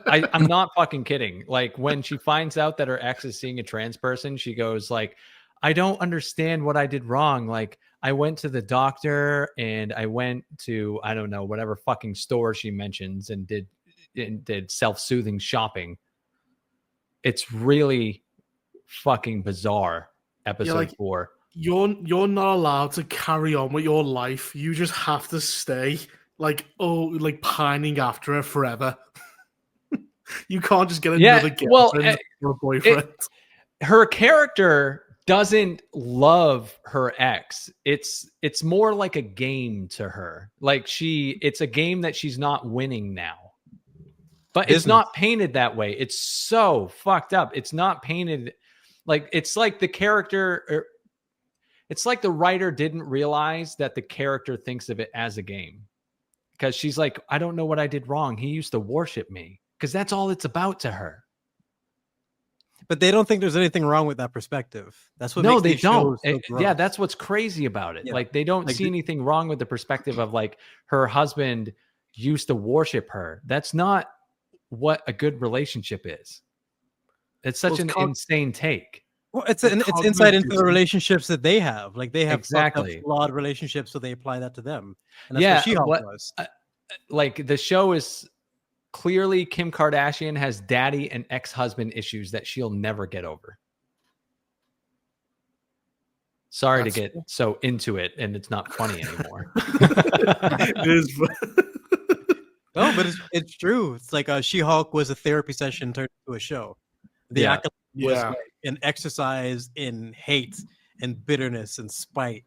I'm not fucking kidding. Like when she finds out that her ex is seeing a trans person, she goes like, I don't understand what I did wrong. Like I went to the doctor and I went to, I don't know, whatever fucking store she mentions and did self-soothing shopping. It's really fucking bizarre. Episode 4. You're not allowed to carry on with your life. You just have to stay like pining after her forever. You can't just get another girlfriend or a boyfriend. Her character doesn't love her ex. It's more like a game to her. Like it's a game that she's not winning now. But it's not painted that way. It's so fucked up. It's not painted like it's like the character. It's like the writer didn't realize that the character thinks of it as a game. Because she's like, I don't know what I did wrong. He used to worship me. Because that's all it's about to her. But they don't think there's anything wrong with that perspective. That's what no, makes they these shows don't. so Yeah, that's what's crazy about it. Yeah. Like they don't Like see anything wrong with the perspective of like her husband used to worship her. That's not what a good relationship is. It's such an insane take. Well, it's insight into the relationships that they have. Like they have exactly flawed relationships, so they apply that to them. And that's what She-Hulk was. Like the show is clearly Kim Kardashian has daddy and ex-husband issues that she'll never get over. Sorry to get so into it, and it's not funny anymore. It is. No, but it's true. It's like She-Hulk was a therapy session turned into a show. The Acolyte was like an exercise in hate and bitterness and spite,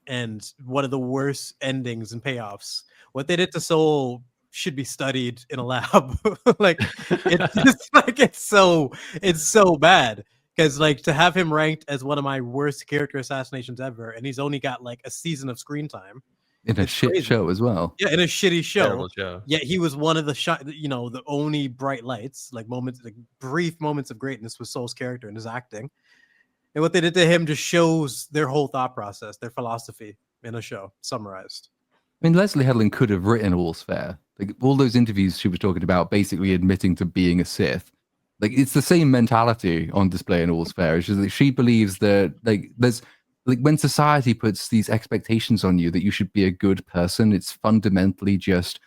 and one of the worst endings and payoffs. What they did to Soul should be studied in a lab. Like it's just like it's so bad. Because like to have him ranked as one of my worst character assassinations ever, and he's only got like a season of screen time. In a shit show as well. Yeah, in a shitty show. Terrible show. Yeah, he was one of the the only bright lights, like moments, like brief moments of greatness with Soul's character and his acting. And what they did to him just shows their whole thought process, their philosophy in a show summarized. I mean, Leslie Hedlund could have written All's Fair. Like all those interviews she was talking about, basically admitting to being a Sith. Like it's the same mentality on display in All's Fair. It's just that she believes that there's when society puts these expectations on you that you should be a good person, it's fundamentally just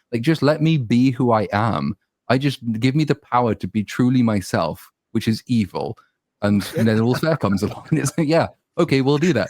let me be who I am. I just give me the power to be truly myself, which is evil. And then All's Fair comes along and it's like, yeah, okay, we'll do that.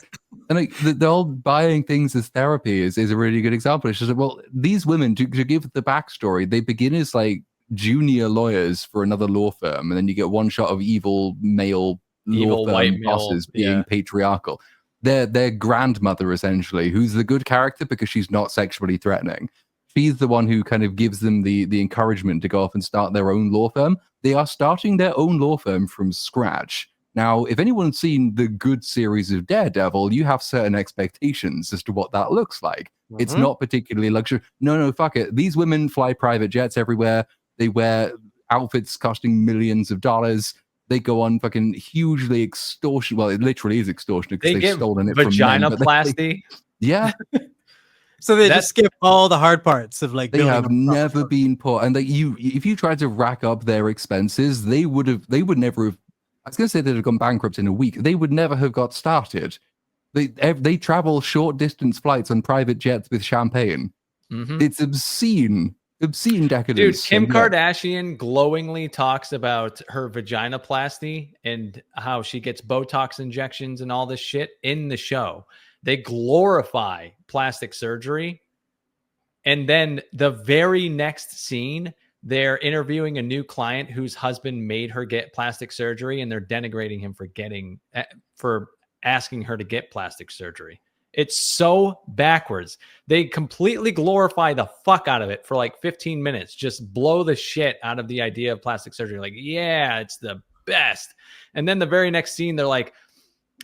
And like the whole buying things as therapy is a really good example. It's just like, well, these women, to give the backstory, they begin as like junior lawyers for another law firm, and then you get one shot of evil male law firm bosses being patriarchal. Their grandmother, essentially, who's the good character because she's not sexually threatening. She's the one who kind of gives them the encouragement to go off and start their own law firm. They are starting their own law firm from scratch. Now, if anyone's seen the good series of Daredevil, you have certain expectations as to what that looks like. Mm-hmm. It's not particularly luxury. No, fuck it. These women fly private jets everywhere. They wear outfits costing millions of dollars. They go on fucking hugely extortion. Well, it literally is extortionate because They they've get stolen it from men. but vaginoplasty. Yeah, So they That's- just skip all the hard parts of like they building have a proper never show. been put. And if you tried to rack up their expenses, they would never have. I was going to say they'd have gone bankrupt in a week. They would never have got started. They travel short distance flights on private jets with champagne. Mhm. It's obscene Dude, decadence. Kim And yeah, Kardashian glowingly talks about her vaginoplasty and how she gets Botox injections and all this shit in the show. They glorify plastic surgery. And then the very next scene, they're interviewing a new client whose husband made her get plastic surgery, and they're denigrating him for asking her to get plastic surgery. It's so backwards. They completely glorify the fuck out of it for like 15 minutes. Just blow the shit out of the idea of plastic surgery. Like, yeah, it's the best. And then the very next scene,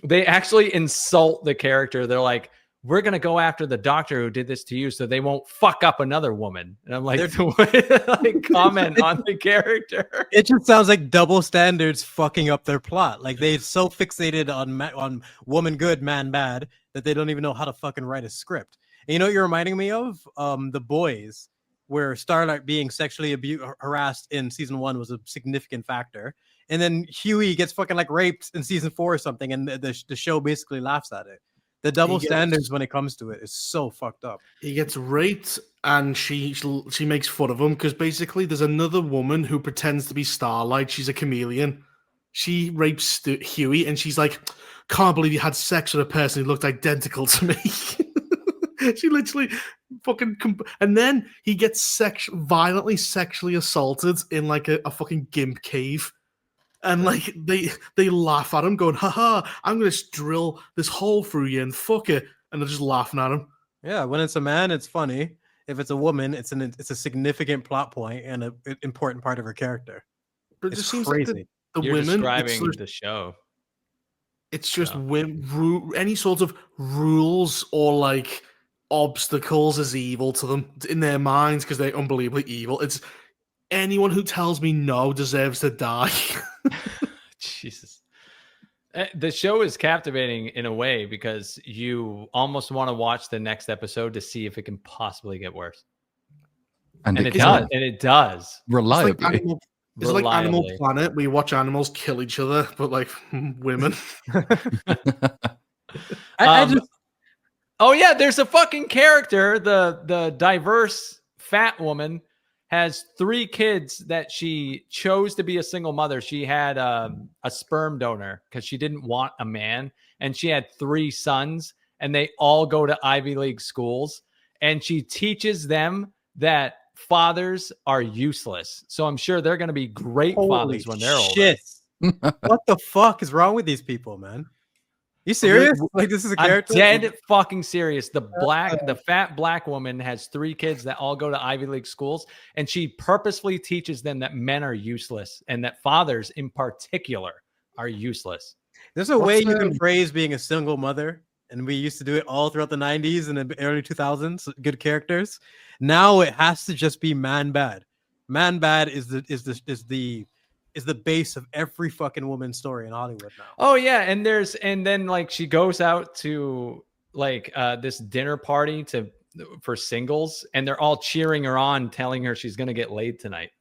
they actually insult the character. They're like, we're going to go after the doctor who did this to you so they won't fuck up another woman. And I'm like, like comment on the character. It just sounds like double standards fucking up their plot. Like they're so fixated on woman good, man bad that they don't even know how to fucking write a script. And you know what you're reminding me of? The Boys, where Starlight being sexually harassed in season 1 was a significant factor. And then Huey gets fucking like raped in season 4 or something, and the show basically laughs at it. The double standards when it comes to it is so fucked up. He gets raped, and she makes fun of him because basically there's another woman who pretends to be Starlight. She's a chameleon. She rapes Huey, and she's like, "Can't believe you had sex with a person who looked identical to me." She literally fucking and then he gets violently sexually assaulted in like a fucking gimp cave. And like they laugh at him, going, "Haha, I'm gonna drill this hole through you and fuck it," and they're just laughing at him. Yeah, when it's a man, it's funny. If it's a woman, it's a significant plot point and an important part of her character. But it It's just seems crazy. like the You're women. describing the show. It's just any sort of rules or like obstacles is evil to them in their minds because they're unbelievably evil. It's anyone who tells me no deserves to die. Jesus. The show is captivating in a way because you almost want to watch the next episode to see if it can possibly get worse. And it does. And it does. Reliably. It's like Animal Planet, where you watch animals kill each other, but like women. Oh yeah, there's a fucking character. The diverse fat woman has 3 kids that she chose to be a single mother. She had a sperm donor because she didn't want a man, and she had 3 sons, and they all go to Ivy League schools, and she teaches them that fathers are useless. So I'm sure they're going to be great fathers when they're older. What the fuck is wrong with these people, man? You serious? Like this is a character? I'm dead fucking serious. The fat black woman has 3 kids that all go to Ivy League schools, and she purposefully teaches them that men are useless and that fathers in particular are useless. There's a way you can phrase being a single mother, and we used to do it all throughout the 90s and the early 2000s. Good characters. Now it has to just be man bad. Man bad is the base of every fucking woman's story in Hollywood now. Oh yeah, and then like she goes out to like this dinner party for singles, and they're all cheering her on, telling her she's gonna get laid tonight.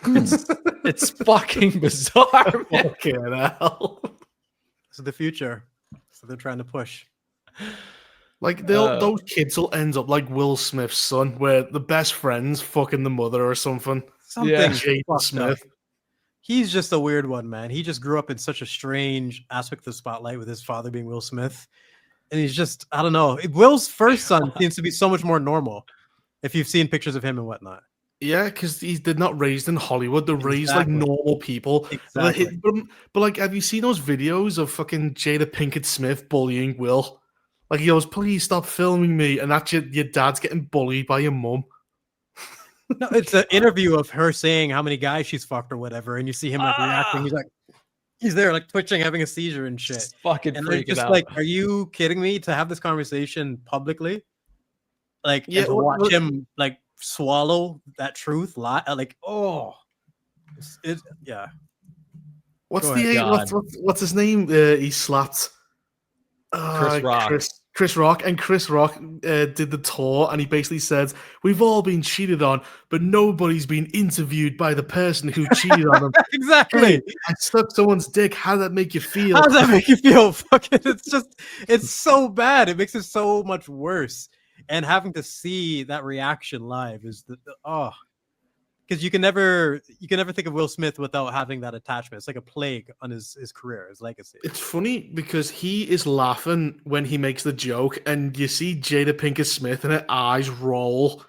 It's fucking bizarre. Fucking hell. This is the future. So they're trying to push. Like those kids will end up like Will Smith's son, where the best friend's fucking the mother or something. Jaden Smith. He's just a weird one, man. He just grew up in such a strange aspect of the spotlight with his father being Will Smith. And he's just, I don't know. Will's first son seems to be so much more normal if you've seen pictures of him and whatnot. Yeah, because they're not raised in Hollywood. They're raised like normal people. Exactly. But like, have you seen those videos of fucking Jada Pinkett Smith bullying Will? Like he goes, "Please stop filming me," and that's your dad's getting bullied by your mum. No, it's an interview of her saying how many guys she's fucked or whatever, and you see him like reacting. He's there like twitching, having a seizure and shit. Just fucking and freaking just out. like, are you kidding me? To have this conversation publicly, like, Yeah, and to watch him like swallow that truth, lie, like, oh, Yeah. What's Go the ahead. what's his name? He slapped Chris Rock. Chris Rock, and Chris Rock did the tour, and he basically said, "We've all been cheated on, but nobody's been interviewed by the person who cheated on them." Exactly. Hey, I sucked someone's dick. How does that make you feel? How does that make you feel? Fucking, it's so bad. It makes it so much worse. And having to see that reaction live is because you can never think of Will Smith without having that attachment. It's like a plague on his career, his legacy. It's funny because he is laughing when he makes the joke, and you see Jada Pinkett Smith and her eyes roll.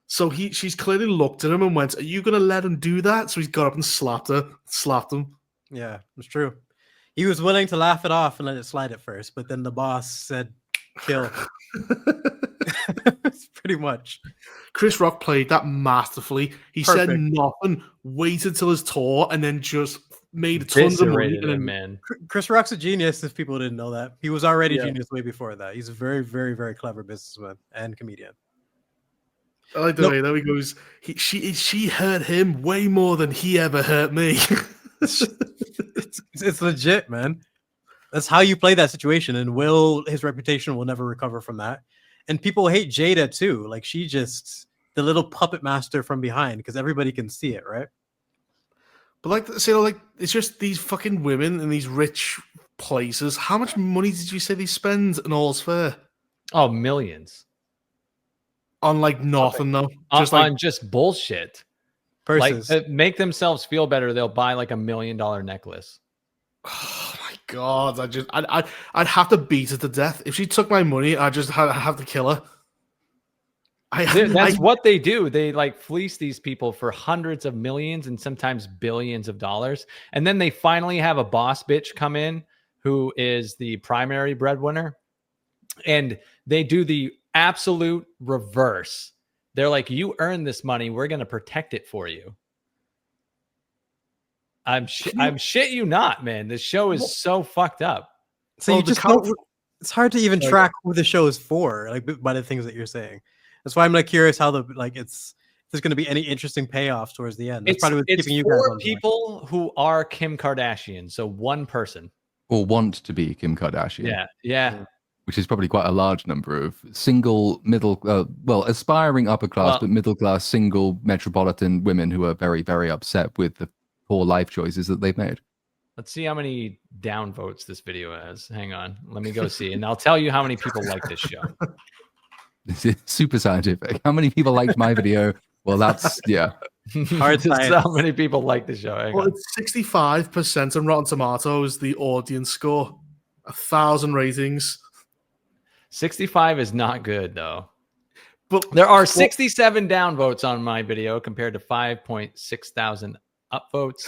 So she's clearly looked at him and went, "Are you gonna let him do that?" So he's got up and slapped him. Yeah, it's true. He was willing to laugh it off and let it slide at first, but then the boss said, "Kill." It's pretty much. Chris Rock played that masterfully. He Perfect. said nothing, waited till his tour, and then just made tons of money. Eviscerated him, man. Chris Rock's a genius. If people didn't know that, he was already Yeah. genius way before that. He's a very, very, very clever businessman and comedian. I like the way that he goes. She hurt him way more than he ever hurt me. It's legit, man. That's how you play that situation, and his reputation will never recover from that. And people hate Jada too. Like, she just the little puppet master from behind, because everybody can see it, right? But it's just these fucking women in these rich places. How much money did you say they spend in All's Fair? Oh, millions. On like nothing though. On just bullshit. Purses. Like, make themselves feel better, they'll buy like $1 million necklace. Oh my god! I'd have to beat her to death if she took my money. I'd have to kill her. That's what they do. They like fleece these people for hundreds of millions and sometimes billions of dollars, and then they finally have a boss bitch come in who is the primary breadwinner, and they do the absolute reverse. They're like, "You earn this money. We're going to protect it for you." I'm shit you not, man. This show is so fucked up. So you just it's hard to even track who the show is for, like, by the things that you're saying. That's why I'm like curious how if there's going to be any interesting payoffs towards the end. That's probably what's keeping you guys on people who are Kim Kardashian. So one person. Or want to be Kim Kardashian. Yeah. Which is probably quite a large number of single aspiring upper class, but middle class, single metropolitan women who are very, very upset with the poor life choices that they've made. Let's see how many downvotes this video has. Hang on. Let me go see. And I'll tell you how many people like this show. This is super scientific. How many people liked my video? Well, that's, yeah. Hard science. How many people like the show? It's 65% on Rotten Tomatoes, the audience score. 1,000 ratings. 65 is not good, though. But there are 67 downvotes on my video compared to 5.6 thousand upvotes.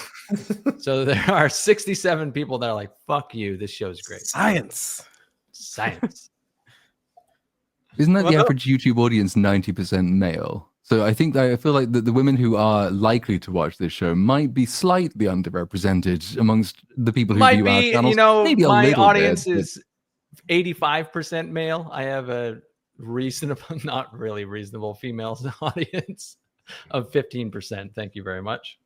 So there are 67 people that are like, "Fuck you, this show's great." Science. Isn't that the average YouTube audience 90% male? So I feel like the women who are likely to watch this show might be slightly underrepresented amongst the people who view our channels. You know, maybe my audience is 85% male. I have a reasonable, not really reasonable female audience of 15%. Thank you very much.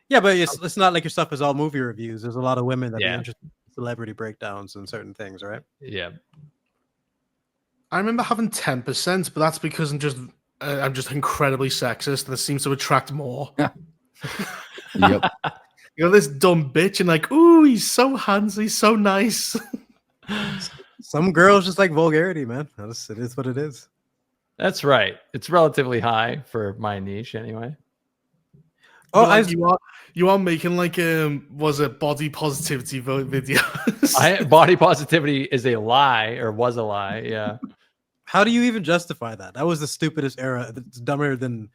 Yeah, but it's not like your stuff is all movie reviews. There's a lot of women that are interested in celebrity breakdowns and certain things, right? Yeah. I remember having 10%, but that's because I'm just incredibly sexist, and it seems to attract more. Yeah. Yep. You know, this dumb bitch, and like, ooh, he's so handsome, he's so nice. Some girls just like vulgarity, man. It is what it is. That's right. It's relatively high for my niche, anyway. Oh, like you are making like was it body positivity videos? Body positivity is a lie, or was a lie. Yeah. How do you even justify that? That was the stupidest era. It's dumber than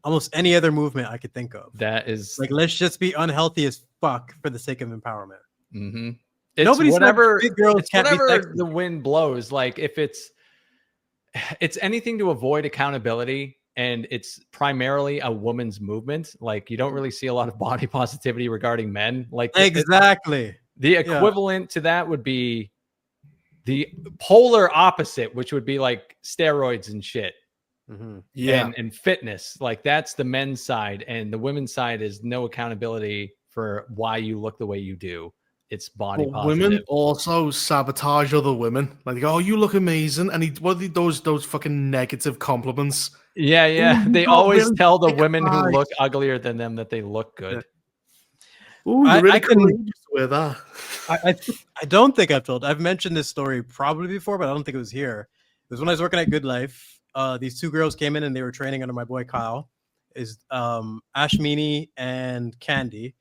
almost any other movement I could think of. That is like, let's just be unhealthy as fuck for the sake of empowerment. Mm-hmm. Nobody's whatever big girls can't be sexy. The wind blows. Like, if it's anything to avoid accountability, and it's primarily a woman's movement. Like, you don't really see a lot of body positivity regarding men. Like, exactly. The equivalent to that would be the polar opposite, which would be like steroids and shit. Yeah. and fitness. Like that's the men's side, and the women's side is no accountability for why you look the way you do. It's body But positive. women also sabotage other women. Like, they go, oh, you look amazing. And what are those fucking negative compliments? Yeah, Ooh, you they got always really tell the thick women who thighs. look uglier than them that they look good. Ooh, you're really courageous to wear that. I don't think I've mentioned this story probably before, but I don't think it was here. It was when I was working at Good Life. These two girls came in and they were training under my boy Kyle, is Ashmini and Candy.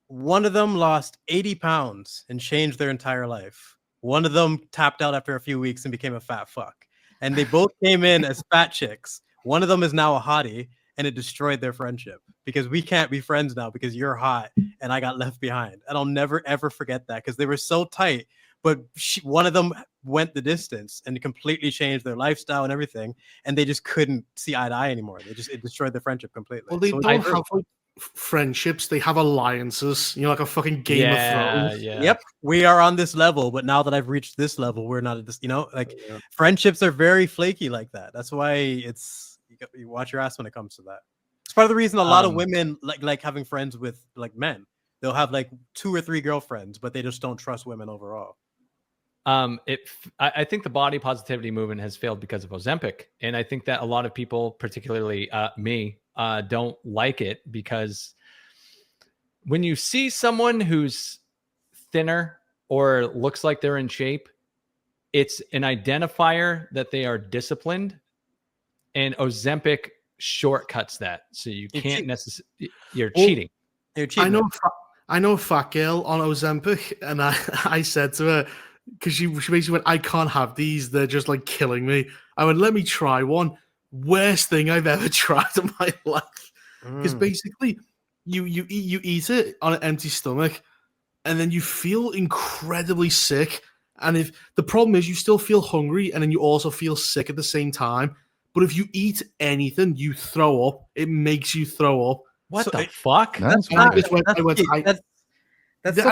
One of them lost 80 pounds and changed their entire life. One of them tapped out after a few weeks and became a fat fuck. And they both came in as fat chicks. One of them is now a hottie, and it destroyed their friendship because we can't be friends now because you're hot and I got left behind. And I'll never, ever forget that because they were so tight. But one of them went the distance and completely changed their lifestyle and everything. And they just couldn't see eye to eye anymore. It destroyed their friendship completely. Well, they So don't have like friendships. They have alliances. You know, like a fucking Game of Thrones. Yeah. Yep, we are on this level, but now that I've reached this level, we're not at this. You know, like friendships are very flaky like that. That's why you watch your ass when it comes to that. It's part of the reason a lot of women like having friends with like men. They'll have like 2 or 3 girlfriends, but they just don't trust women overall. I think the body positivity movement has failed because of Ozempic, and I think that a lot of people, particularly me, don't like it because when you see someone who's thinner or looks like they're in shape, it's an identifier that they are disciplined, and Ozempic shortcuts that, so you can't necessarily. You're cheating. You're cheating. I know a fat girl on Ozempic, and I said to her, because she basically went, I can't have these, they're just like killing me. I went, let me try one. Worst thing I've ever tried in my life. Because basically you eat it on an empty stomach and then you feel incredibly sick. And if the problem is you still feel hungry and then you also feel sick at the same time. But if you eat anything, you throw up. It makes you throw up. What the fuck? That's And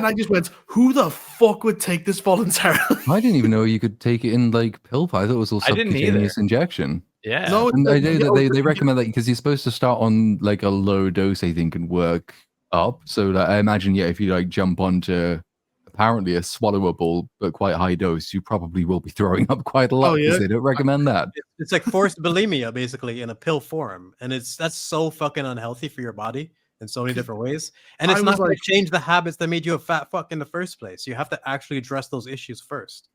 I just went, who the fuck would take this voluntarily? I didn't even know you could take it in like pill pill. I thought it was all I didn't subcutaneous injection. Yeah. No, And I know that they recommend that because you're supposed to start on like a low dose, I think, and work up. So that I imagine, if you like jump onto apparently a swallowable but quite high dose, you probably will be throwing up quite a lot because they don't recommend that. It's like forced bulimia basically in a pill form, and that's so fucking unhealthy for your body in so many different ways. And it's not going to change the habits that made you a fat fuck in the first place. You have to actually address those issues first.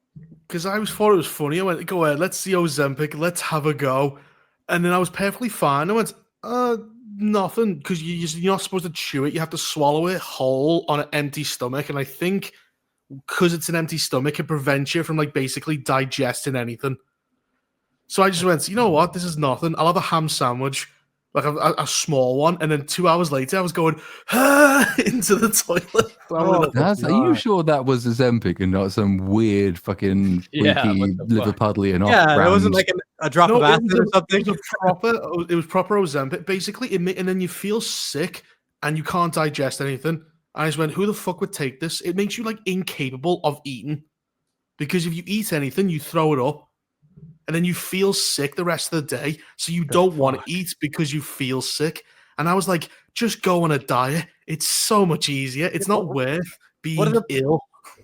Because I thought it was funny. I went, go ahead, let's see Ozempic, let's have a go. And then I was perfectly fine. I went, nothing, because you're not supposed to chew it. You have to swallow it whole on an empty stomach. And I think because it's an empty stomach, it prevents you from like basically digesting anything. So I just went, you know what? This is nothing. I'll have a ham sandwich, like a small one. And then 2 hours later, I was going into the toilet. Are you sure that was Ozempic and not some weird fucking freaky Liverpudlian off brand? It wasn't like a drop of acid or something. It was proper Ozempic. Basically, and then you feel sick and you can't digest anything. I just went, who the fuck would take this? It makes you like incapable of eating. Because if you eat anything, you throw it up. And then you feel sick the rest of the day. So you don't want to eat because you feel sick. And I was like, just go on a diet. It's so much easier. It's not worth being ill.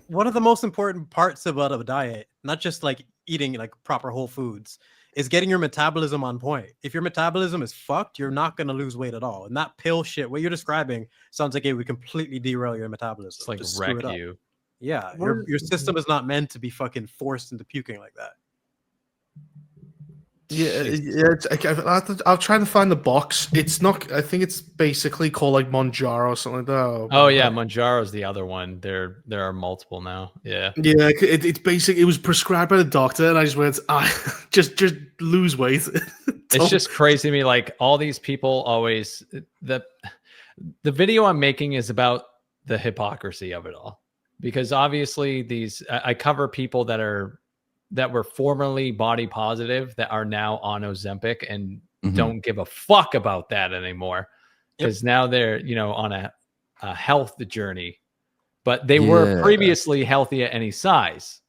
One of the most important parts about a diet, not just like eating like proper whole foods, is getting your metabolism on point. If your metabolism is fucked, you're not going to lose weight at all. And that pill shit, what you're describing, sounds like it would completely derail your metabolism. It's like just wreck you. Yeah, your system is not meant to be fucking forced into puking like that. I'll try to find the box. It's not. I think it's basically called like Monjaro or something like that. Oh yeah, Monjaro's the other one. There are multiple now. Yeah. Yeah, it's basic. It was prescribed by the doctor, and I just went, just lose weight. It's just crazy to me. Like all these people always the video I'm making is about the hypocrisy of it all, because obviously I cover people that were formerly body positive that are now on Ozempic and don't give a fuck about that anymore, because now they're on a health journey, but they were previously healthy at any size.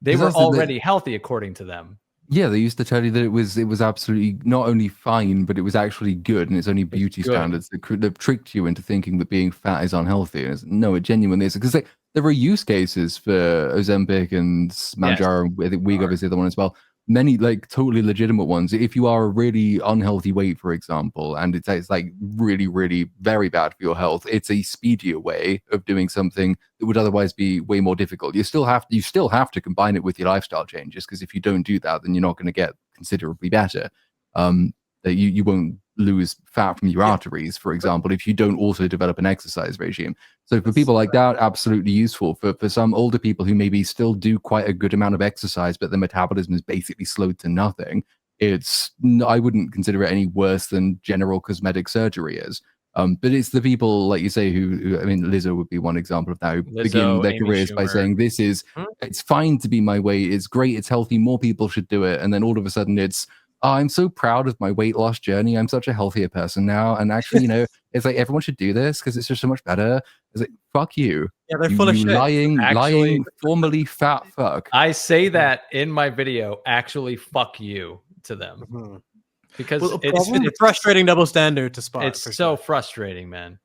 They were already healthy according to them. Yeah, they used to tell you that it was absolutely not only fine, but it was actually good, and it's only beauty good. standards that tricked you into thinking that being fat is unhealthy. And no, it genuinely is, because there are use cases for Ozempic and Manjaro. I think Wegovy is the other one as well. Many like totally legitimate ones. If you are a really unhealthy weight, for example, and it's like really, really very bad for your health, it's a speedier way of doing something that would otherwise be way more difficult. You still have to combine it with your lifestyle changes, because if you don't do that, then you're not going to get considerably better. You won't lose fat from your arteries, for example, if you don't also develop an exercise regime. So for people like that, absolutely useful. For some older people who maybe still do quite a good amount of exercise, but their metabolism is basically slowed to nothing, I wouldn't consider it any worse than general cosmetic surgery is. But it's the people, like you say, who I mean, Lizzo would be one example of that, who begin their Amy careers by Schumer. saying, it's fine to be my weight, it's great, it's healthy, more people should do it. And then all of a sudden it's, oh, I'm so proud of my weight loss journey. I'm such a healthier person now. And actually, it's like everyone should do this because it's just so much better. It's like, fuck you. Yeah, they're full of shit. Lying, formerly fat fuck. I say that in my video, actually, fuck you to them. Mm-hmm. Because it's a frustrating double standard to spot. It's so frustrating, man.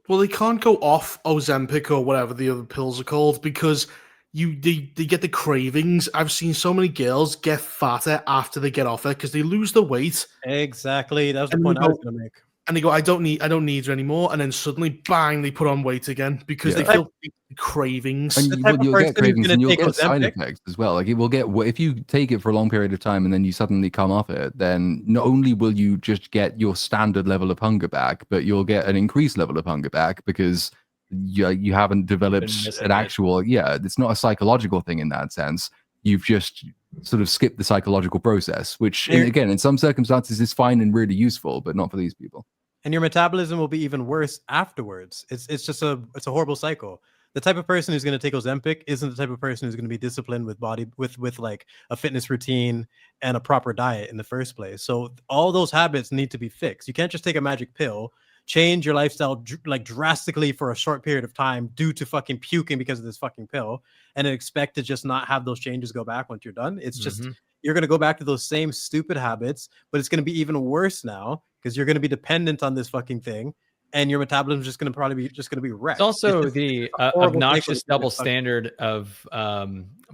Well, they can't go off Ozempic or whatever the other pills are called, because they get the cravings. I've seen so many girls get fatter after they get off it because they lose the weight. Exactly. That was the point I was going to make. And they go, I don't need her anymore. And then suddenly, bang, they put on weight again because they feel cravings. And you'll get cravings and you'll get side effects as well. Like it will get, if you take it for a long period of time and then you suddenly come off it, then not only will you just get your standard level of hunger back, but you'll get an increased level of hunger back because you haven't developed an actual, it's not a psychological thing in that sense. You've just sort of skipped the psychological process, which again, in some circumstances is fine and really useful, but not for these people. And your metabolism will be even worse afterwards. It's just a horrible cycle. The type of person who's going to take Ozempic isn't the type of person who's going to be disciplined with like a fitness routine and a proper diet in the first place. So all those habits need to be fixed. You can't just take a magic pill, change your lifestyle like drastically for a short period of time due to fucking puking because of this fucking pill, and then expect to just not have those changes go back once you're done. It's just you're going to go back to those same stupid habits, but it's going to be even worse now because you're going to be dependent on this fucking thing, and your metabolism is just going to be wrecked. It's also the obnoxious double standard of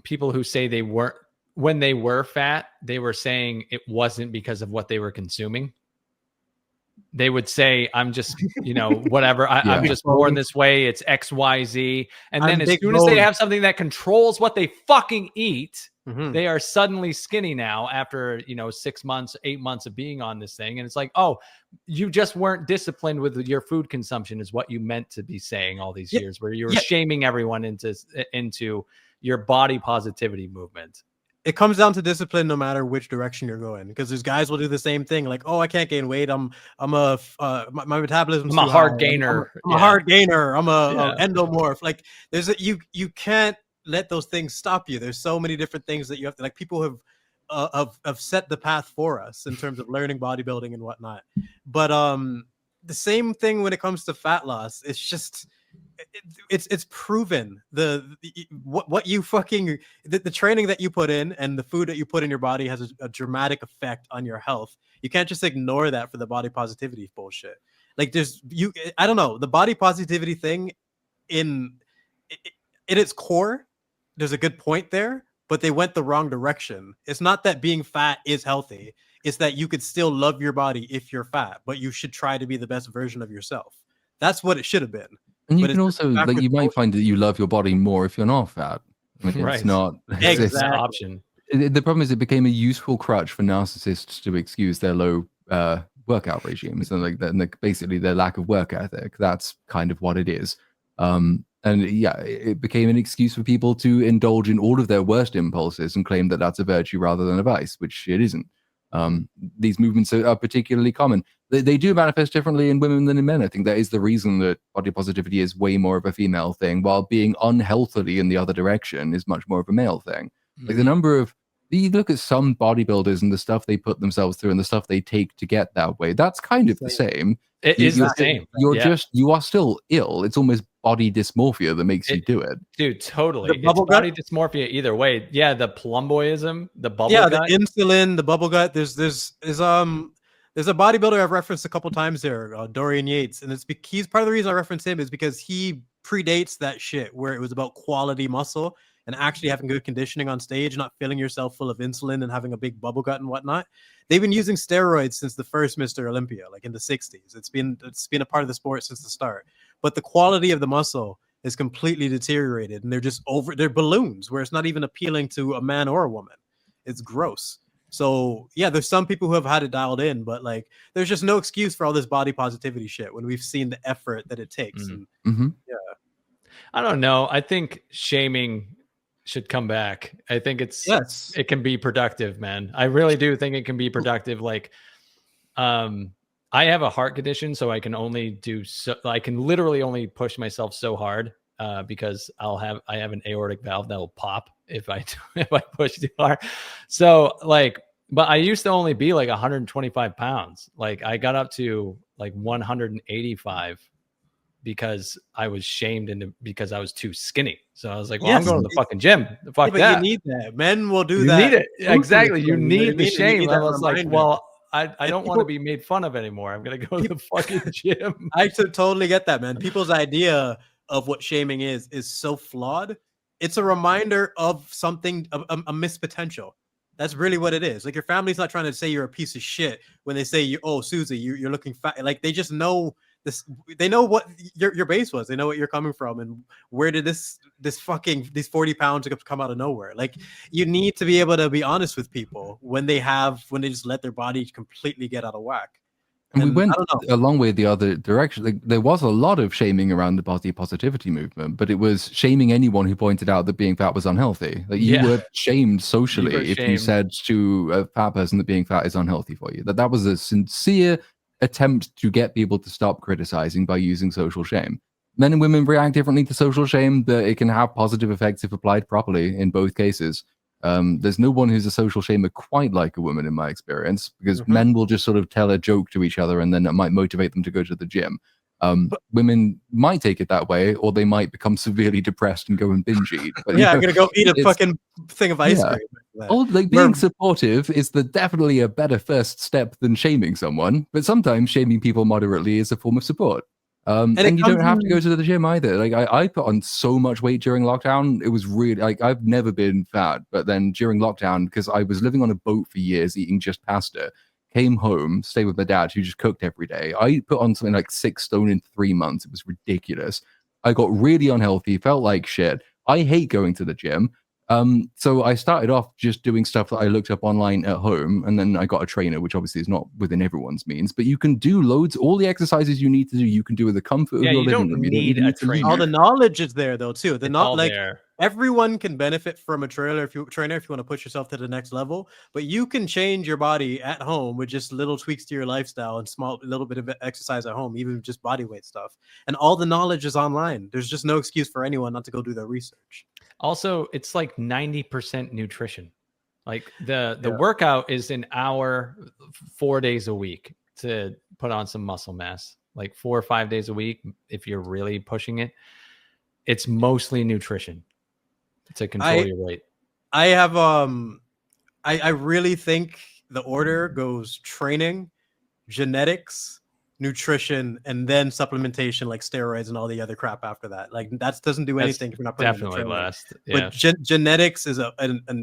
people who say when they were fat, they were saying it wasn't because of what they were consuming. They would say, I'm just, whatever. I'm just born this way. It's X, Y, Z. And then as soon as they have something that controls what they fucking eat, they are suddenly skinny now after, 6 months, 8 months of being on this thing. And it's like, oh, you just weren't disciplined with your food consumption is what you meant to be saying all these years, where you were shaming everyone into your body positivity movement. It comes down to discipline no matter which direction you're going, because there's guys will do the same thing, like, oh, I can't gain weight, my metabolism's I'm a hard gainer. I'm a hard gainer, I'm a endomorph. Like you can't let those things stop you. There's so many different things that you have to, like, people have set the path for us in terms of learning bodybuilding and whatnot. But the same thing when it comes to fat loss. It's just it's proven what you fucking the training that you put in and the food that you put in your body has a dramatic effect on your health. You can't just ignore that for the body positivity bullshit. Like I don't know, the body positivity thing in its core, there's a good point there, but they went the wrong direction. It's not that being fat is healthy. It's that you could still love your body if you're fat, but you should try to be the best version of yourself. That's what it should have been. And you can also, like, you might find that you love your body more if you're not fat. I mean, right. It's not exactly an option. The problem is it became a useful crutch for narcissists to excuse their low workout regimes and basically their lack of work ethic. That's kind of what it is. And it became an excuse for people to indulge in all of their worst impulses and claim that that's a virtue rather than a vice, which it isn't. These movements are particularly common. They do manifest differently in women than in men. I think that is the reason that body positivity is way more of a female thing, while being unhealthily in the other direction is much more of a male thing. Like the number of, you look at some bodybuilders and the stuff they put themselves through and the stuff they take to get that way, that's kind of the same. It is the same. You are still ill. It's almost body dysmorphia that makes you do it. Dude, totally. The bubble It's body dysmorphia either way. Yeah, the plumboyism, the bubble yeah, gut. the insulin, the bubble gut. There's a bodybuilder I've referenced a couple times here, Dorian Yates, and he's part of the reason I reference him is because he predates that shit where it was about quality muscle and actually having good conditioning on stage, not filling yourself full of insulin and having a big bubble gut and whatnot. They've been using steroids since the first Mr. Olympia, like in the 60s. It's been a part of the sport since the start. But the quality of the muscle is completely deteriorated, and they're balloons where it's not even appealing to a man or a woman. It's gross. So yeah, there's some people who have had it dialed in, but like there's just no excuse for all this body positivity shit when we've seen the effort that it takes. And, yeah, I don't know. I think shaming should come back. I think it can be productive, man. I really do think it can be productive. Like, I have a heart condition, so I can literally only push myself so hard because I have an aortic valve that will pop if I push too hard. So like, but I used to only be like 125 pounds. Like I got up to like 185 because I was shamed because I was too skinny. So I was like, well, I'm going to the fucking gym. Fuck that. You need that. Men will do you that. Need it. Exactly. You need the shame. I was like, reminder. well, I don't want to be made fun of anymore. I'm going to go to the fucking gym. I totally get that, man. People's idea of what shaming is so flawed. It's a reminder of something, a missed potential. That's really what it is. Like your family's not trying to say you're a piece of shit when they say, Susie, you're looking fat. Like they just know this. They know what your base was. They know what you're coming from, and where did these 40 pounds come out of nowhere? Like you need to be able to be honest with people when they just let their body completely get out of whack. And we went a long way the other direction. Like, there was a lot of shaming around the body positivity movement, but it was shaming anyone who pointed out that being fat was unhealthy. Like you were shamed socially if you said to a fat person that being fat is unhealthy for you. That was a sincere attempt to get people to stop criticizing by using social shame. Men and women react differently to social shame, but it can have positive effects if applied properly in both cases. There's no one who's a social shamer quite like a woman in my experience, because men will just sort of tell a joke to each other and then it might motivate them to go to the gym. Women might take it that way, or they might become severely depressed and go and binge eat. But, I'm gonna go eat a fucking thing of ice cream. Like being supportive is definitely a better first step than shaming someone, but sometimes shaming people moderately is a form of support. And you don't have to go to the gym either. Like I put on so much weight during lockdown. It was really like I've never been fat, but then during lockdown, because I was living on a boat for years, eating just pasta, came home, stayed with my dad who just cooked every day. I put on something like 6 stone in 3 months. It was ridiculous. I got really unhealthy, felt like shit. I hate going to the gym. So I started off just doing stuff that I looked up online at home, and then I got a trainer, which obviously is not within everyone's means, but you can do all the exercises you need to do, you can do with the comfort of your living room. You don't need a trainer. All the knowledge is there though too. There. Everyone can benefit from a trainer if you want to push yourself to the next level, but you can change your body at home with just little tweaks to your lifestyle and little bit of exercise at home, even just body weight stuff. And all the knowledge is online. There's just no excuse for anyone not to go do their research. Also, it's like 90% nutrition. Like the workout is an hour, 4 days a week to put on some muscle mass, like 4 or 5 days a week. If you're really pushing it, it's mostly nutrition to control your weight. I have, I really think the order goes training, genetics, nutrition, and then supplementation like steroids and all the other crap after that. Like that doesn't do anything if you're not putting definitely last. But genetics is a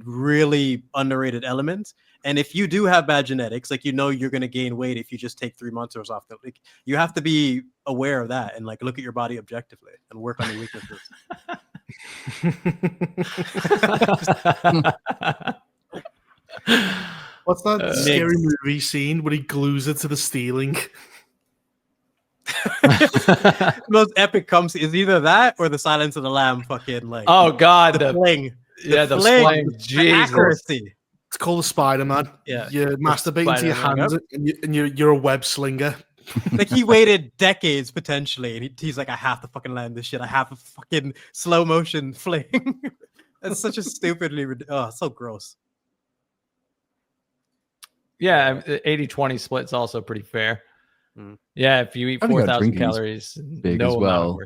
really underrated element. And if you do have bad genetics, like you're going to gain weight if you just take 3 months or so off. Like you have to be aware of that and like look at your body objectively and work on your weaknesses. What's that scary movie scene where he glues it to the ceiling? The most epic comes is either that or the Silence of the Lamb fucking like the fling. The fling. Jesus. Accuracy. It's called a Spider-Man. Yeah. You're masturbating to your hands and you're a web slinger. Like he waited decades potentially, and he's like, I have to fucking land this shit. I have a fucking slow motion fling. It's such a stupidly so gross. Yeah, 80-20 split's also pretty fair. Yeah, if you eat 4,000 calories, big as well.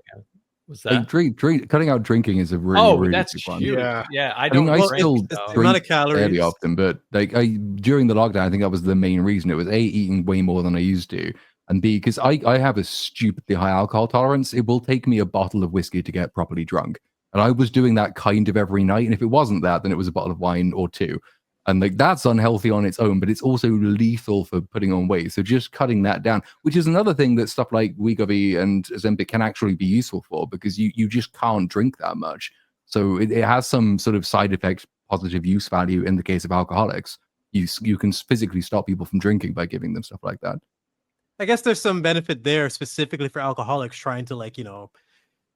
Was Like that? cutting out drinking is a really, really That's big one. huge. Yeah. Yeah, I I mean, don't I drink. still it's the though. amount drink of calories. fairly often, but like during the lockdown, I think that was the main reason. It was A, eating way more than I used to, and B, because I have a stupidly high alcohol tolerance. It will take me a bottle of whiskey to get properly drunk. And I was doing that kind of every night. And if it wasn't that, then it was a bottle of wine or two. And like that's unhealthy on its own, but it's also lethal for putting on weight. So just cutting that down, which is another thing that stuff like Wegovy and Ozempic can actually be useful for, because you just can't drink that much. So it has some sort of side effect, positive use value in the case of alcoholics. You can physically stop people from drinking by giving them stuff like that. I guess there's some benefit there specifically for alcoholics trying to like,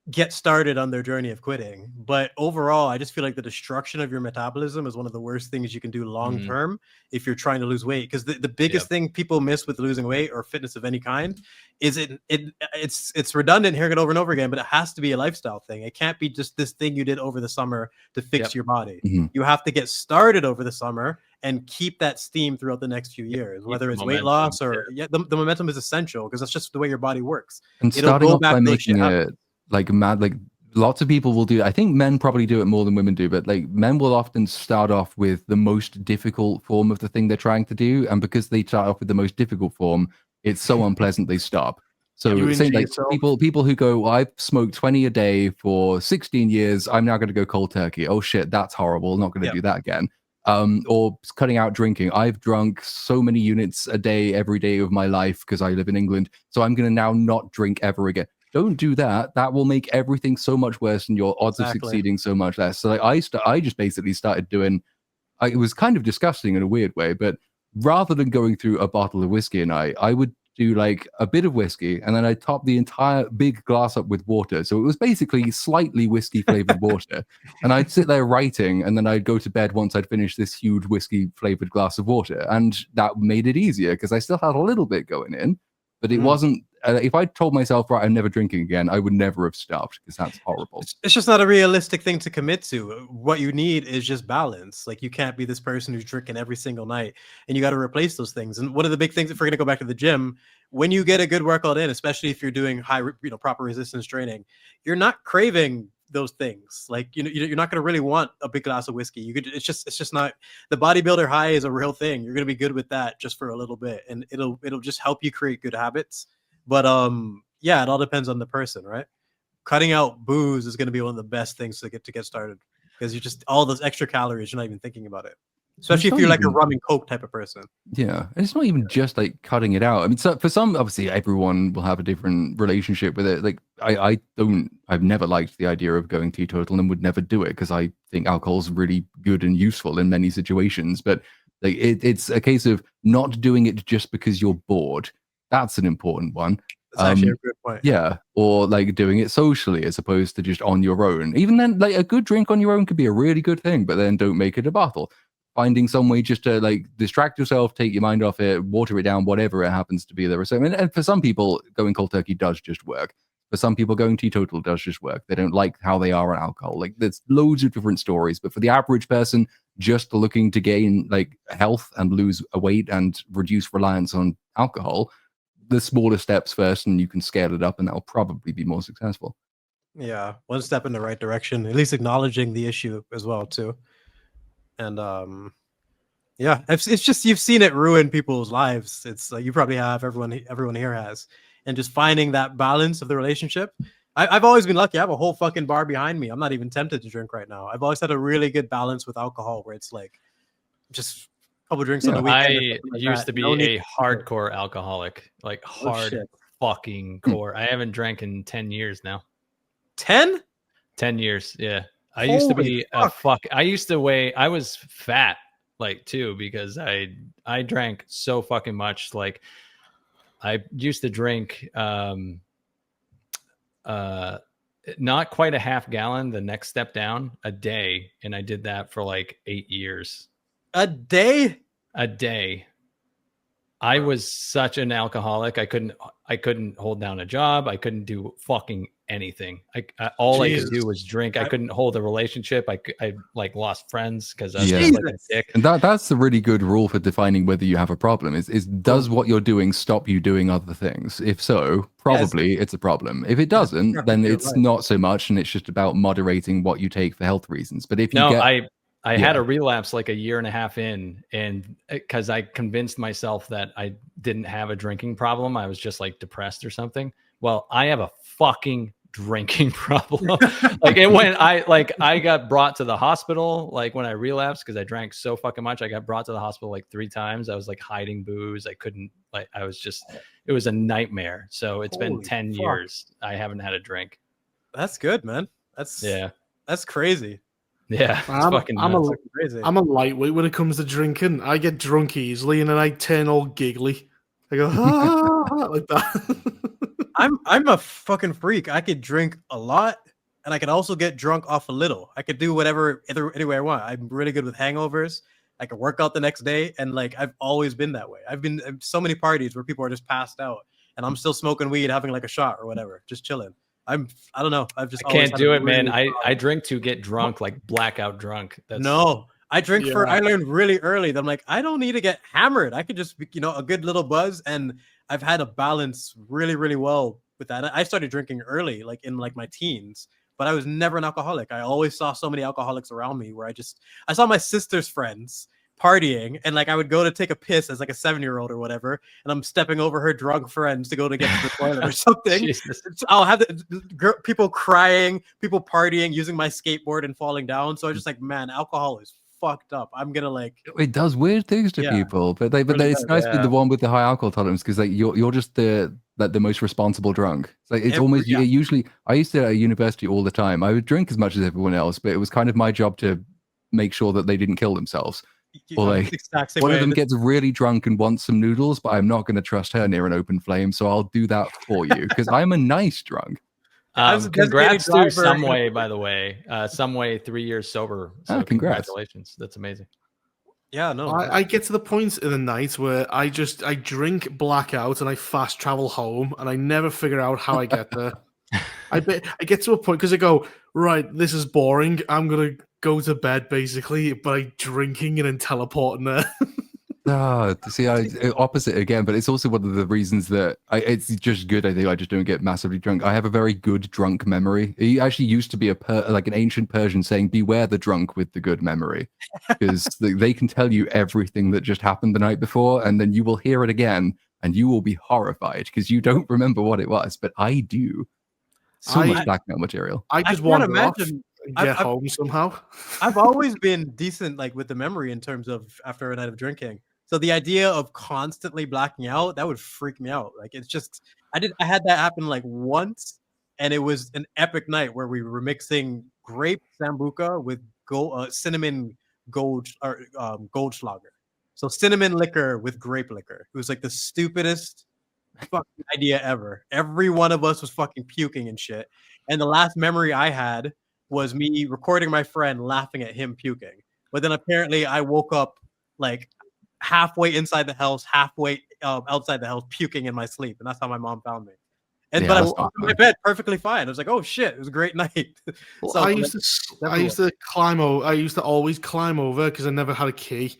get started on their journey of quitting. But overall, I just feel like the destruction of your metabolism is one of the worst things you can do long term if you're trying to lose weight. Because the biggest thing people miss with losing weight or fitness of any kind is it's redundant hearing it over and over again, but it has to be a lifestyle thing. It can't be just this thing you did over the summer to fix your body. You have to get started over the summer and keep that steam throughout the next few years, whether it's weight loss or the momentum is essential because that's just the way your body works. And starting off by making it like mad, like lots of people will do. I think men probably do it more than women do, but like men will often start off with the most difficult form of the thing they're trying to do, and because they start off with the most difficult form, it's so unpleasant they stop. So saying like people who go, well, I've smoked 20 a day for 16 years, I'm now going to go cold turkey. Oh shit, that's horrible. Not going to do that again. Or cutting out drinking. I've drunk so many units a day every day of my life because I live in England, so I'm going to now not drink ever again. Don't do that. That will make everything so much worse and your odds of succeeding so much less. So like, I just basically started doing, it was kind of disgusting in a weird way, but rather than going through a bottle of whiskey a night, I would do like a bit of whiskey and then I'd top the entire big glass up with water. So it was basically slightly whiskey flavored water. And I'd sit there writing and then I'd go to bed once I'd finished this huge whiskey flavored glass of water. And that made it easier because I still had a little bit going in, but it wasn't. If I told myself, right, I'm never drinking again, I would never have stopped because that's horrible. It's just not a realistic thing to commit to. What you need is just balance. Like you can't be this person who's drinking every single night, and you got to replace those things. And one of the big things, if we're going to go back to the gym, when you get a good workout in, especially if you're doing high, proper resistance training, you're not craving those things. Like you're not going to really want a big glass of whiskey. You could. It's just not. The bodybuilder high is a real thing. You're going to be good with that just for a little bit, and it'll just help you create good habits. But yeah, it all depends on the person, right? Cutting out booze is going to be one of the best things to get started because you just all those extra calories, you're not even thinking about it. Especially if you're like a rum and coke type of person. Yeah, and it's not even just like cutting it out. I mean, so for some, obviously, everyone will have a different relationship with it. Like, I've never liked the idea of going teetotal and would never do it because I think alcohol's really good and useful in many situations. But like, it's a case of not doing it just because you're bored. That's an important one. That's actually a good point. Yeah, or like doing it socially as opposed to just on your own. Even then, like a good drink on your own could be a really good thing, but then don't make it a bottle. Finding some way just to like distract yourself, take your mind off it, water it down, whatever it happens to be there. So, I mean, and for some people, going cold turkey does just work. For some people, going teetotal does just work. They don't like how they are on alcohol. Like, there's loads of different stories. But for the average person, just looking to gain like health and lose weight and reduce reliance on alcohol, the smaller steps first, and you can scale it up, and that'll probably be more successful. Yeah, one step in the right direction. At least acknowledging the issue as well too. And yeah, it's just you've seen it ruin people's lives. It's you probably have, everyone here has, and just finding that balance of the relationship. I've always been lucky. I have a whole fucking bar behind me. I'm not even tempted to drink right now. I've always had a really good balance with alcohol, where it's like just a couple drinks on the weekend. I used to be a hardcore alcoholic, like hard fucking core. I haven't drank in 10 years now. 10 years, yeah. I used to be I used to weigh. I was fat, like too, because I drank so fucking much. Like I used to drink not quite a half gallon, the next step down, a day, and I did that for like 8 years. A day. I was such an alcoholic. I couldn't hold down a job. I couldn't do fucking anything. All I Jesus. could do was drink. I couldn't hold a relationship. I like lost friends because I was Yeah. just like a dick. And that's a really good rule for defining whether you have a problem. Is does what you're doing stop you doing other things? If so, probably it's a problem. If it doesn't, then it's not so much, and it's just about moderating what you take for health reasons. But if you I had a relapse like a year and a half in, and because I convinced myself that I didn't have a drinking problem, I was just like depressed or something. Well, I have a fucking drinking problem. I got brought to the hospital like when I relapsed because I drank so fucking much. I got brought to the hospital like 3 times. I was like hiding booze. I couldn't it was a nightmare. So it's been 10 years. I haven't had a drink. That's good, man. That's crazy. Yeah, it's crazy. I'm a lightweight when it comes to drinking. I get drunk easily, and then I turn all giggly. I go like that. I'm a fucking freak. I could drink a lot, and I could also get drunk off a little. I could do whatever any way I want. I'm really good with hangovers. I could work out the next day, and like I've always been that way. I've been at so many parties where people are just passed out, and I'm still smoking weed, having like a shot or whatever, just chilling. I don't know. I can't do it, man. I drink to get drunk, like blackout drunk. I drink I learned really early that I'm like, I don't need to get hammered. I could just, a good little buzz. And I've had a balance really, really well with that. I started drinking early, like in like my teens, but I was never an alcoholic. I always saw so many alcoholics around me where I saw my sister's friends partying, and like I would go to take a piss as like a 7-year-old or whatever, and I'm stepping over her drunk friends to go to get to the toilet or something. I'll have people crying, people partying, using my skateboard and falling down. So I was just like, man, alcohol is fucked up. I'm gonna like it does weird things to people, but it's nice to be the one with the high alcohol tolerance because like you're just the most responsible drunk. It's like usually I used to at university all the time. I would drink as much as everyone else, but it was kind of my job to make sure that they didn't kill themselves. Or like one of them gets really drunk and wants some noodles, but I'm not going to trust her near an open flame, so I'll do that for you because I'm a nice drunk. Congrats to Someway, by the way. Someway 3 years sober. So congratulations. That's amazing. Yeah, no. I get to the point in the night where I drink blackout and I fast travel home and I never figure out how I get there. I get to a point because I go, right, this is boring. I'm going to go to bed basically by drinking and then teleporting there. See, opposite again, but it's also one of the reasons that it's just good. I think I just don't get massively drunk. I have a very good drunk memory. It actually used to be like an ancient Persian saying, "Beware the drunk with the good memory," because they can tell you everything that just happened the night before, and then you will hear it again, and you will be horrified because you don't remember what it was. But I do. So much blackout material. I just wander off and get home somehow. I've always been decent, like with the memory in terms of after a night of drinking. So the idea of constantly blacking out, that would freak me out. Like it's just, I had that happen like once, and it was an epic night where we were mixing grape sambuca with cinnamon Goldschlager. So cinnamon liquor with grape liquor. It was like the stupidest fucking idea ever. Every one of us was fucking puking and shit. And the last memory I had was me recording my friend laughing at him puking. But then apparently I woke up like halfway inside the house, halfway outside the house, puking in my sleep, and that's how my mom found me. But I was in my bed perfectly fine. I was like, "Oh shit, it was a great night." Well, so, I used to always climb over because I never had a key.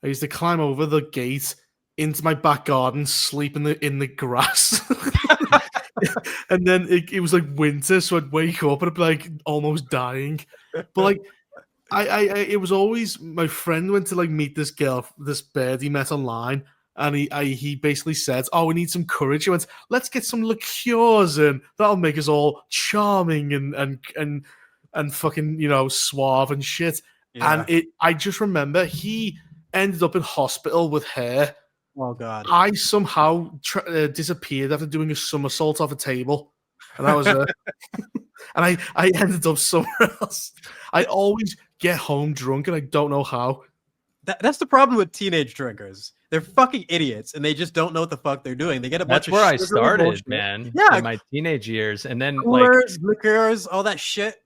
I used to climb over the gate into my back garden, sleep in the grass, and then it was like winter, so I'd wake up and I'd be like almost dying, but like. It was always my friend went to like meet this girl, this bird he met online, and he basically said, "Oh, we need some courage." He went, "Let's get some liqueurs in. That'll make us all charming and fucking suave and shit." Yeah. And I just remember he ended up in hospital with hair. Oh god! I somehow disappeared after doing a somersault off a table, and that was and I ended up somewhere else. I always get home drunk and I don't know how. That's the problem with teenage drinkers. They're fucking idiots and they just don't know what the fuck they're doing. They get a bunch of That's where I started, man. Yeah, in my teenage years, and then coolers, liquors, all that shit.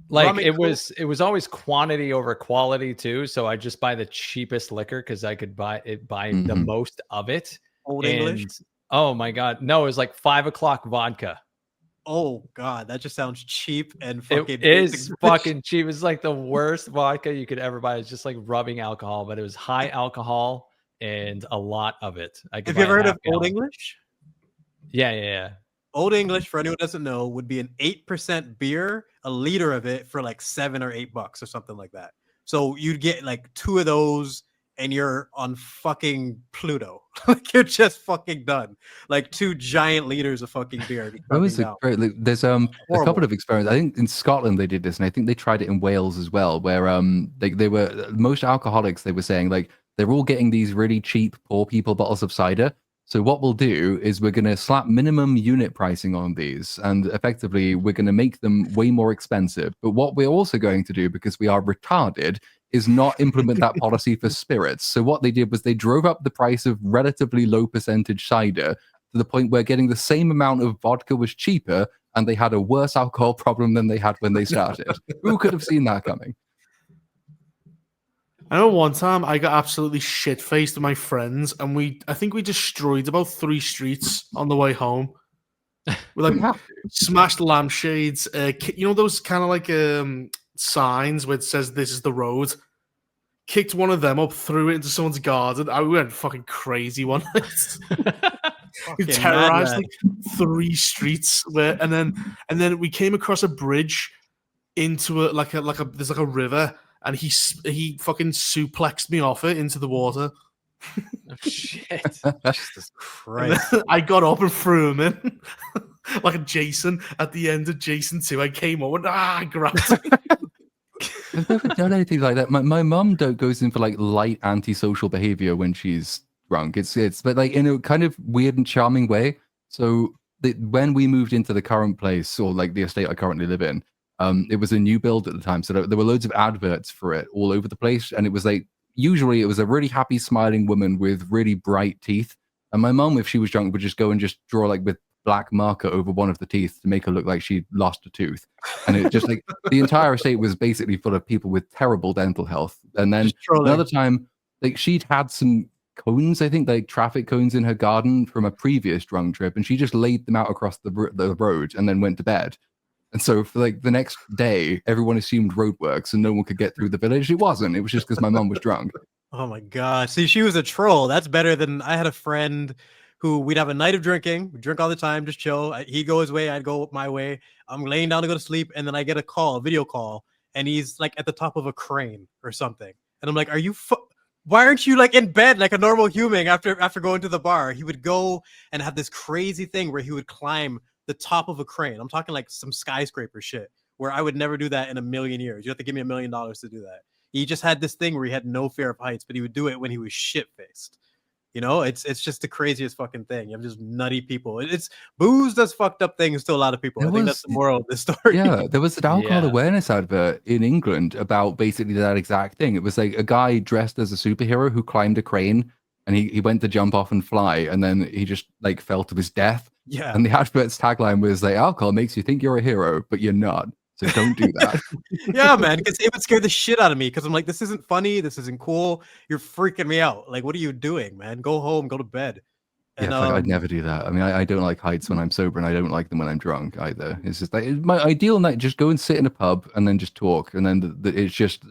Like it was always quantity over quality too. So I just buy the cheapest liquor because I could buy the most of it. Old English. Oh my god, no! It was like 5 o'clock vodka. Oh god, that just sounds cheap and fucking It is fucking cheap. It's like the worst vodka you could ever buy. It's just like rubbing alcohol, but it was high alcohol and a lot of it. I could Have you buy ever a heard half of Old gallon. English? Yeah. Old English, for anyone who doesn't know, would be an 8% beer, a liter of it for like $7 or $8 or something like that. So you'd get like 2 of those and you're on fucking Pluto. Like you're just fucking done. Like 2 giant liters of fucking beer. Just That was chugging a down. great. Like, there's a couple Horrible. of experiments. I think in Scotland they did this, and I think they tried it in Wales as well, where they were most alcoholics. They were saying like they're all getting these really cheap poor people bottles of cider. So what we'll do is we're going to slap minimum unit pricing on these, and effectively we're going to make them way more expensive. But what we're also going to do, because we are retarded, is not implement that policy for spirits. So what they did was they drove up the price of relatively low percentage cider to the point where getting the same amount of vodka was cheaper, and they had a worse alcohol problem than they had when they started. Who could have seen that coming? I know one time I got absolutely shit faced with my friends, and I think we destroyed about 3 streets on the way home. We like smashed lampshades, you know those kind of like signs where it says "This is the road." Kicked one of them up, threw it into someone's garden. I went fucking crazy one night. We Fucking terrorized madman. like 3 streets, and then we came across a bridge into a there's like a river, and he fucking suplexed me off it into the water. Oh, shit. Jesus Christ. I got up and threw him in like a Jason at the end of Jason 2. I came up and I grabbed him. I've never done anything like that. My mum goes in for like light antisocial behavior when she's drunk. It's but like in a kind of weird and charming way. So when we moved into the current place, or like the estate I currently live in, it was a new build at the time. So there were loads of adverts for it all over the place, and it was like usually it was a really happy, smiling woman with really bright teeth. And my mum, if she was drunk, would just go and just draw like with black marker over one of the teeth to make her look like she'd lost a tooth. And it just like the entire estate was basically full of people with terrible dental health. And then another time, like she'd had some cones, I think like traffic cones in her garden from a previous drunk trip, and she just laid them out across the road and then went to bed. And so for like the next day, everyone assumed roadworks and no one could get through the village. It wasn't. It was just because my mum was drunk. Oh my god. See, she was a troll. That's better than I had a friend who we'd have a night of drinking. We drink all the time, just chill. He'd go his way, I'd go my way. I'm laying down to go to sleep, and then I get a video call, and he's like at the top of a crane or something. And I'm like, are you why aren't you like in bed like a normal human after going to the bar? He would go and have this crazy thing where he would climb the top of a crane. I'm talking like some skyscraper shit where I would never do that in a million years. You have to give me $1 million to do that. He just had this thing where he had no fear of heights, but he would do it when he was shit-faced. You know, it's just the craziest fucking thing. You have just nutty people. It's booze does fucked up things to a lot of people. I think that's the moral of this story. Yeah, there was an alcohol awareness advert in England about basically that exact thing. It was like a guy dressed as a superhero who climbed a crane, and he went to jump off and fly, and then he just like fell to his death. Yeah. And the advert's tagline was like, alcohol makes you think you're a hero, but you're not. So don't do that. Yeah, man, because it would scare the shit out of me because I'm like, this isn't funny. This isn't cool. You're freaking me out. Like, what are you doing, man? Go home, go to bed. And, yeah, I'd never do that. I mean, I don't like heights when I'm sober, and I don't like them when I'm drunk either. It's just like my ideal night, just go and sit in a pub and then just talk. And then it's just,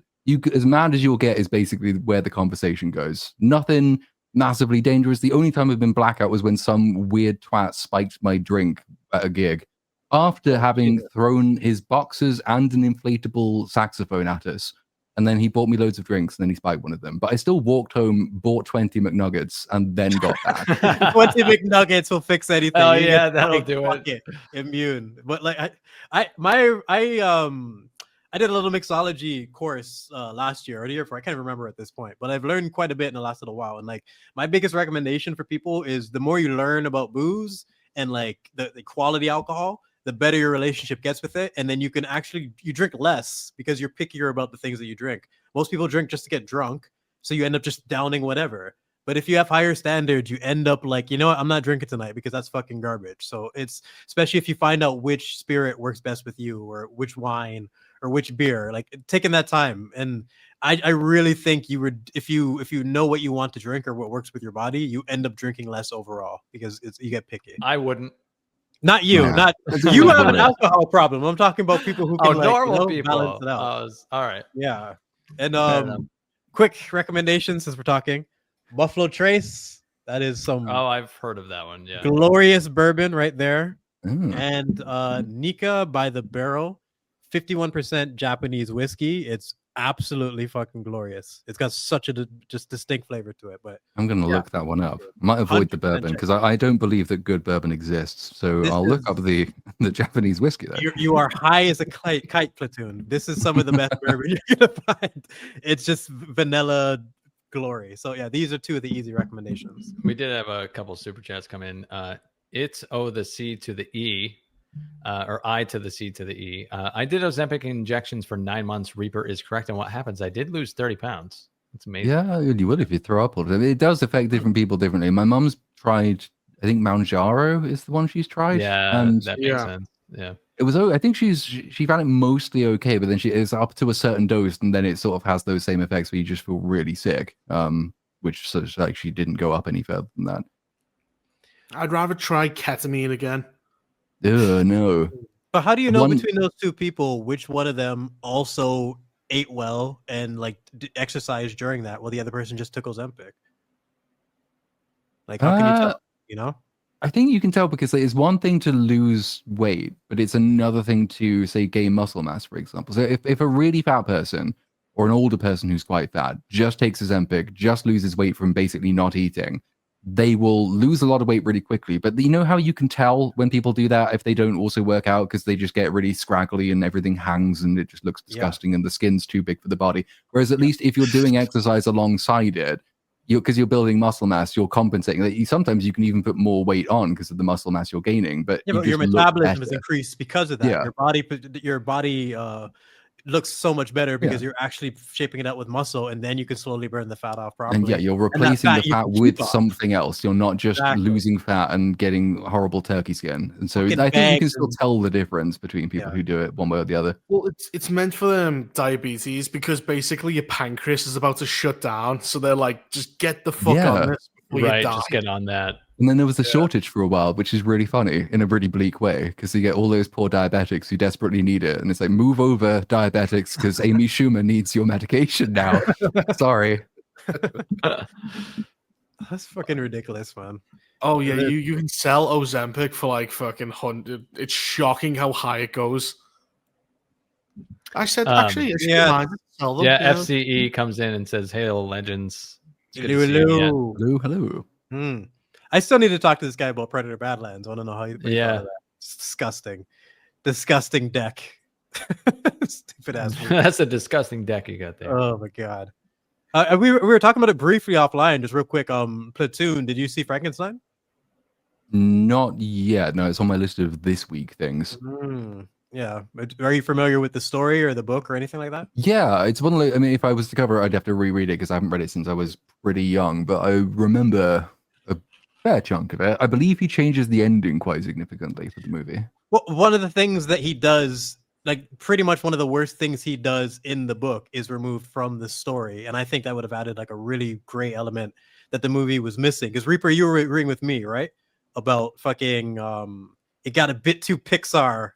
as mad as you'll get is basically where the conversation goes. Nothing massively dangerous. The only time I've been blackout was when some weird twat spiked my drink at a gig. After having thrown his boxers and an inflatable saxophone at us. And then he bought me loads of drinks, and then he spiked one of them. But I still walked home, bought 20 McNuggets, and then got back. 20 McNuggets will fix anything. Oh yeah, that'll do it. Immune. But like I did a little mixology course last year or the year before. I can't remember at this point, but I've learned quite a bit in the last little while. And like my biggest recommendation for people is the more you learn about booze and like the quality alcohol, the better your relationship gets with it. And then you drink less because you're pickier about the things that you drink. Most people drink just to get drunk. So you end up just downing whatever. But if you have higher standards, you end up like, you know what, I'm not drinking tonight because that's fucking garbage. So it's, especially if you find out which spirit works best with you, or which wine or which beer, like taking that time. And I really think you would, if you know what you want to drink or what works with your body, you end up drinking less overall because you get picky. I wouldn't. Not you, Yeah. not That's you a have an good alcohol problem. I'm talking about people who can normal balance people. it out. All right. Yeah. And Fair enough. quick recommendation since we're talking. Buffalo Trace. That is some Oh, I've heard of that one. Yeah. glorious bourbon right there. Mm. And Nika by the Barrel, 51% Japanese whiskey. It's absolutely fucking glorious. It's got such a just distinct flavor to it. But I'm going to look that one up. Might avoid the 100% bourbon check because I don't believe that good bourbon exists. So This I'll look is- up the Japanese whiskey there. you are high as a kite, Platoon. This is some of the best bourbon you're gonna find. It's just vanilla glory. So yeah, these are two of the easy recommendations. We did have a couple super chats come in. It's O the C to the E, or I to the C to the E. I did Ozempic injections for 9 months. Reaper is correct. And what happens? I did lose 30 pounds. It's amazing. Yeah, you would if you throw up all the time. It does affect different people differently. My mum's tried, I think Mounjaro is the one she's tried. Yeah, And that makes sense. Yeah. it was, I think she found it mostly okay, but then it's up to a certain dose, and then it sort of has those same effects where you just feel really sick. Which sort of like she didn't go up any further than that. I'd rather try ketamine again. No. But how do you know One- between those two people which one of them also ate well and like exercised during that, while the other person just took Ozempic? Like, how can you tell? You know? I think you can tell because it's one thing to lose weight, but it's another thing to, say, gain muscle mass, for example. So if a really fat person or an older person who's quite fat just takes Ozempic, just loses weight from basically not eating, they will lose a lot of weight really quickly. But you know how you can tell when people do that if they don't also work out, because they just get really scraggly and everything hangs and it just looks disgusting and the skin's too big for the body. Whereas at least if you're doing exercise alongside it, because you're building muscle mass, you're compensating. Like sometimes you can even put more weight on because of the muscle mass you're gaining. But, Yeah, you but your just look metabolism is better. increased because of that. Yeah. Your body looks so much better because Yeah. you're actually shaping it out with muscle, and then you can slowly burn the fat off properly. And yeah, you're that replacing the fat you fat can keep with off. something else. You're not just Exactly. losing fat and getting horrible turkey skin. And so Fucking I think you can bags still and- tell the difference between people Yeah. who do it one way or the other. Well, it's meant for diabetes because basically your pancreas is about to shut down. So they're like, just get the fuck Yeah. on this before you Right. die. Just get on that. And then there was a shortage for a while, which is really funny in a really bleak way, because you get all those poor diabetics who desperately need it. And it's like, move over, diabetics, because Amy Schumer needs your medication now. Sorry. That's fucking ridiculous, man. Oh yeah, you can sell Ozempic for like fucking 100. It's shocking how high it goes. I said actually, I should yeah. mind to sell them. Yeah. FCE comes in and says, "Hail legends." It's good to Hello, see you again. hello. Hello. Hmm. I still need to talk to this guy about Predator Badlands. I want to know how you Yeah. It's disgusting deck. Stupid ass. movie. That's a disgusting deck you got there. Oh my god. We were talking about it briefly offline, just real quick. Platoon. Did you see Frankenstein? Not yet. No, it's on my list of this week things. Yeah. Are you familiar with the story or the book or anything like that? Yeah, it's one of the, I mean, if I was to cover it, I'd have to reread it because I haven't read it since I was pretty young, but I remember a fair chunk of it. I believe he changes the ending quite significantly for the movie. Well, one of the things that he does, like pretty much one of the worst things he does in the book, is removed from the story. And I think that would have added like a really great element that the movie was missing. Because Reaper, you were agreeing with me, right? About fucking it got a bit too Pixar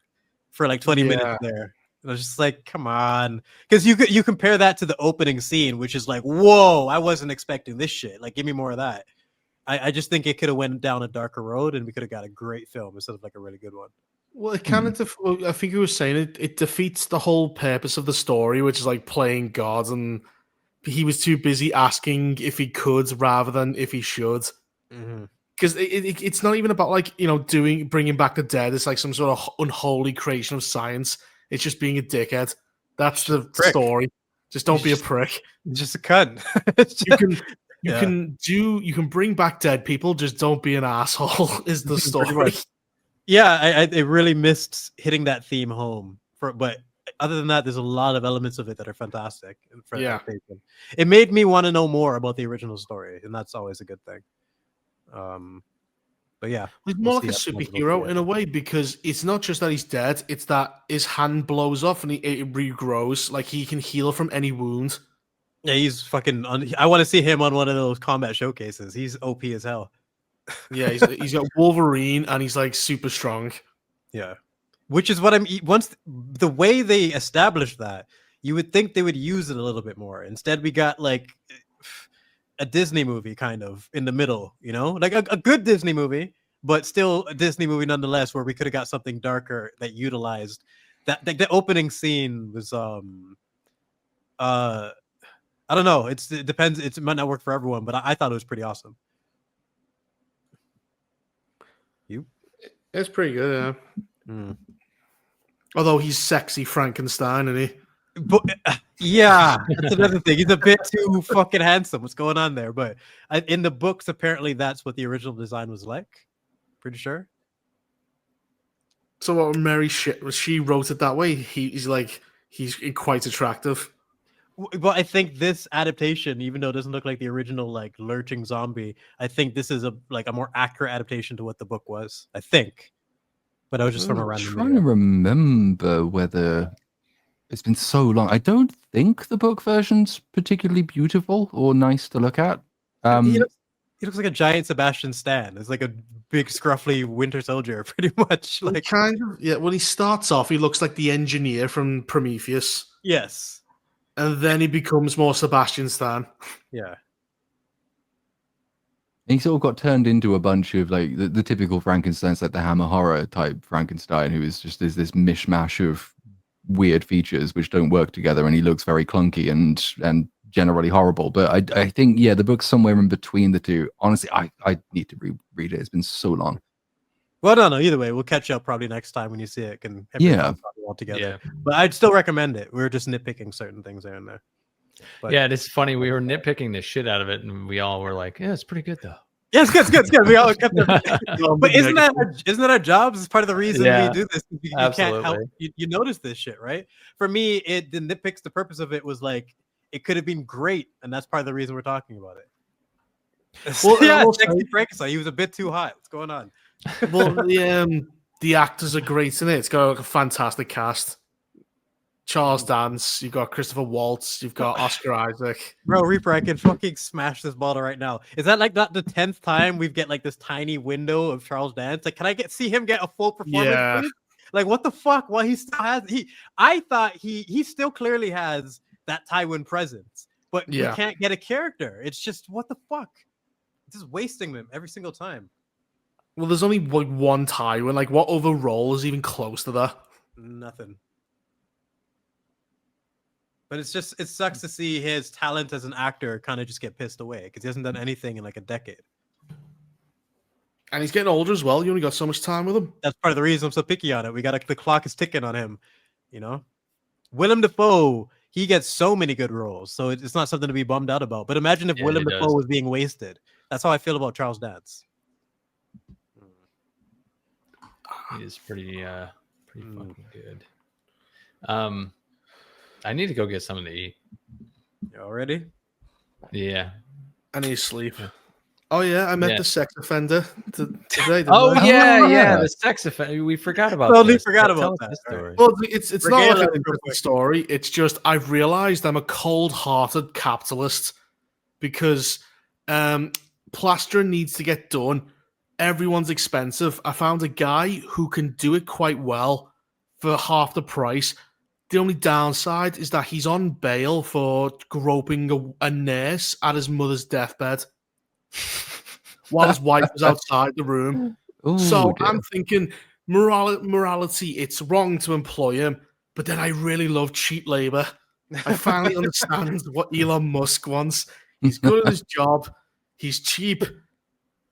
for like 20 minutes there. I was just like, come on. Because you compare that to the opening scene, which is like, whoa, I wasn't expecting this shit. Like, give me more of that. I just think it could have went down a darker road and we could have got a great film instead of like a really good one. Well, it kind of. I think he was saying it defeats the whole purpose of the story, which is like playing God, and he was too busy asking if he could rather than if he should. Because it's not even about like bringing back the dead. It's like some sort of unholy creation of science. It's just being a dickhead. That's the story. Just don't be a prick. Just a cunt. You can bring back dead people. Just don't be an asshole. Is the story. Yeah, I really missed hitting that theme home. But other than that, there's a lot of elements of it that are fantastic. It made me want to know more about the original story, and that's always a good thing. But yeah, he's more like a superhero in a way, because it's not just that he's dead; it's that his hand blows off and it regrows. Like he can heal from any wound. Yeah, he's fucking. I want to see him on one of those combat showcases. He's OP as hell. Yeah, he's got Wolverine and he's like super strong. Yeah, which is what once the way they established that, you would think they would use it a little bit more. Instead, we got like a Disney movie kind of in the middle, you know, like a good Disney movie, but still a Disney movie nonetheless, where we could have got something darker that utilized that. The opening scene was I don't know. It depends. It might not work for everyone, but I thought it was pretty awesome. You? It's pretty good, yeah. Although he's sexy Frankenstein, isn't he? But yeah, that's another thing. He's a bit too fucking handsome. What's going on there? But in the books, apparently that's what the original design was like. Pretty sure. So what Mary she wrote it that way. He's quite attractive. Well, I think this adaptation, even though it doesn't look like the original like lurching zombie, I think this is a more accurate adaptation to what the book was. I think. But I was just from a random. I'm trying to remember whether it's been so long. I don't think the book version's particularly beautiful or nice to look at. He looks like a giant Sebastian Stan. It's like a big, scruffy Winter Soldier, pretty much. Like kind of, yeah. When he starts off, he looks like the engineer from Prometheus. Yes. And then he becomes more Sebastian Stan. Yeah. He sort of got turned into a bunch of like the typical Frankenstein's, like the Hammer horror type Frankenstein, who is just this mishmash of weird features which don't work together, and he looks very clunky and generally horrible. But I think, yeah, the book's somewhere in between the two. Honestly, I need to reread it. It's been so long. Well, no. Either way, we'll catch up probably next time when you see it. Can all together. Yeah. But I'd still recommend it. We were just nitpicking certain things there and there. But, yeah, it's funny. We were nitpicking the shit out of it, and we all were like, "Yeah, it's pretty good though." Yeah, it's good. We all kept but isn't that our job? It's part of the reason we do this. You can't help. You notice this shit, right? For me, the nitpicks. The purpose of it was like it could have been great, and that's part of the reason we're talking about it. Well, yeah, sexy Frankenstein. He was a bit too hot. What's going on? Well, the actors are great in it. It's got a fantastic cast. Charles Dance, you've got Christopher Waltz, you've got Oscar Isaac. Bro, Reaper, I can fucking smash this bottle right now. Is that like not the 10th time we've get like this tiny window of Charles Dance? Like, can I see him get a full performance? Yeah. Please? Like, what the fuck? Well, he still has I thought he still clearly has that Tywin presence, but we can't get a character. It's just what the fuck? It's just wasting them every single time. Well, there's only like one Tywin. Like, what other role is even close to that? Nothing. But it sucks to see his talent as an actor kind of just get pissed away because he hasn't done anything in like a decade. And he's getting older as well. You only got so much time with him. That's part of the reason I'm so picky on it. The clock is ticking on him, you know? Willem Dafoe, he gets so many good roles, so it's not something to be bummed out about. But imagine if Willem Dafoe was being wasted. That's how I feel about Charles Dance. He is pretty fucking good. I need to go get something to eat. You all ready? Yeah. I need to sleep. Oh, yeah. I met the sex offender today. The sex offender. We forgot about Totally forgot about that story. Well, it's not like an interesting story. It's just I've realized I'm a cold-hearted capitalist because plastering needs to get done. Everyone's expensive. I found a guy who can do it quite well for half the price. The only downside is that he's on bail for groping a nurse at his mother's deathbed while his wife was outside the room. Ooh, so dear. I'm thinking, morality, it's wrong to employ him, but then I really love cheap labor. I finally understand what Elon Musk wants. He's good at his job. He's cheap.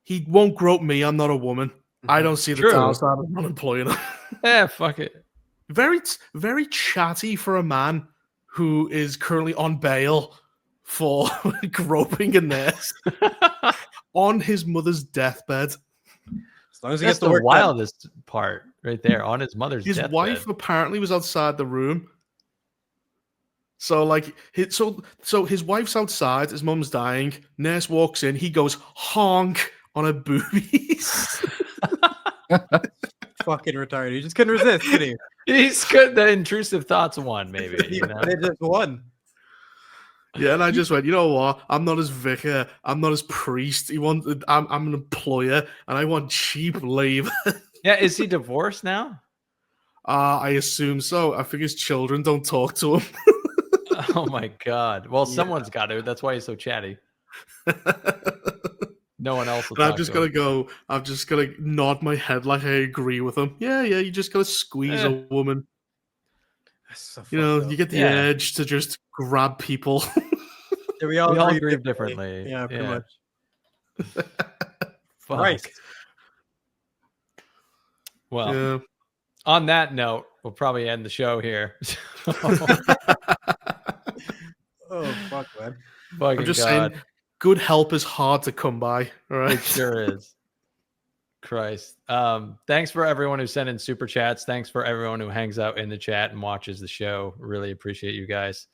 He won't grope me. I'm not a woman. I don't see the downside of not employing him. Yeah, fuck it. Very, very chatty for a man who is currently on bail for groping a nurse on his mother's deathbed. As long as he That's gets the wildest part right there, on his mother's deathbed. His wife apparently was outside the room. So like, so his wife's outside. His mum's dying. Nurse walks in. He goes honk on her boobies. Fucking retarded. He just couldn't resist, could he? He's good. The intrusive thoughts won, maybe. You know? They just won. Yeah, and I just went, you know what? I'm not his vicar. I'm not his priest. I'm an employer, and I want cheap labor. Yeah, is he divorced now? I assume so. I think his children don't talk to him. Oh my god. Well, Yeah. someone's got to. That's why he's so chatty. No one else will And I'm talk just to gonna him. go. I'm just gonna nod my head like I agree with him. Yeah, yeah. You just gotta squeeze a woman. That's so You know, fucked up. you get the Yeah. urge to just grab people. Yeah, we all We all agree grieve differently. Yeah, pretty Yeah. much. Fuck. Christ. Well, Yeah. on that note, we'll probably end the show here. Oh fuck, man. Fucking I'm just god. saying, good help is hard to come by. All right. It sure is. Christ. Thanks for everyone who sent in super chats. Thanks for everyone who hangs out in the chat and watches the show. Really appreciate you guys.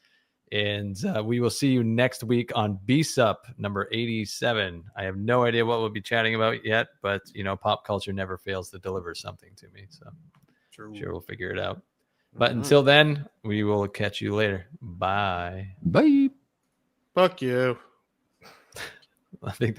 And we will see you next week on BSUP number 87. I have no idea what we'll be chatting about yet, but you know, pop culture never fails to deliver something to me. So True. sure we'll figure it out. But until then, we will catch you later. Bye. Bye. Fuck you. I think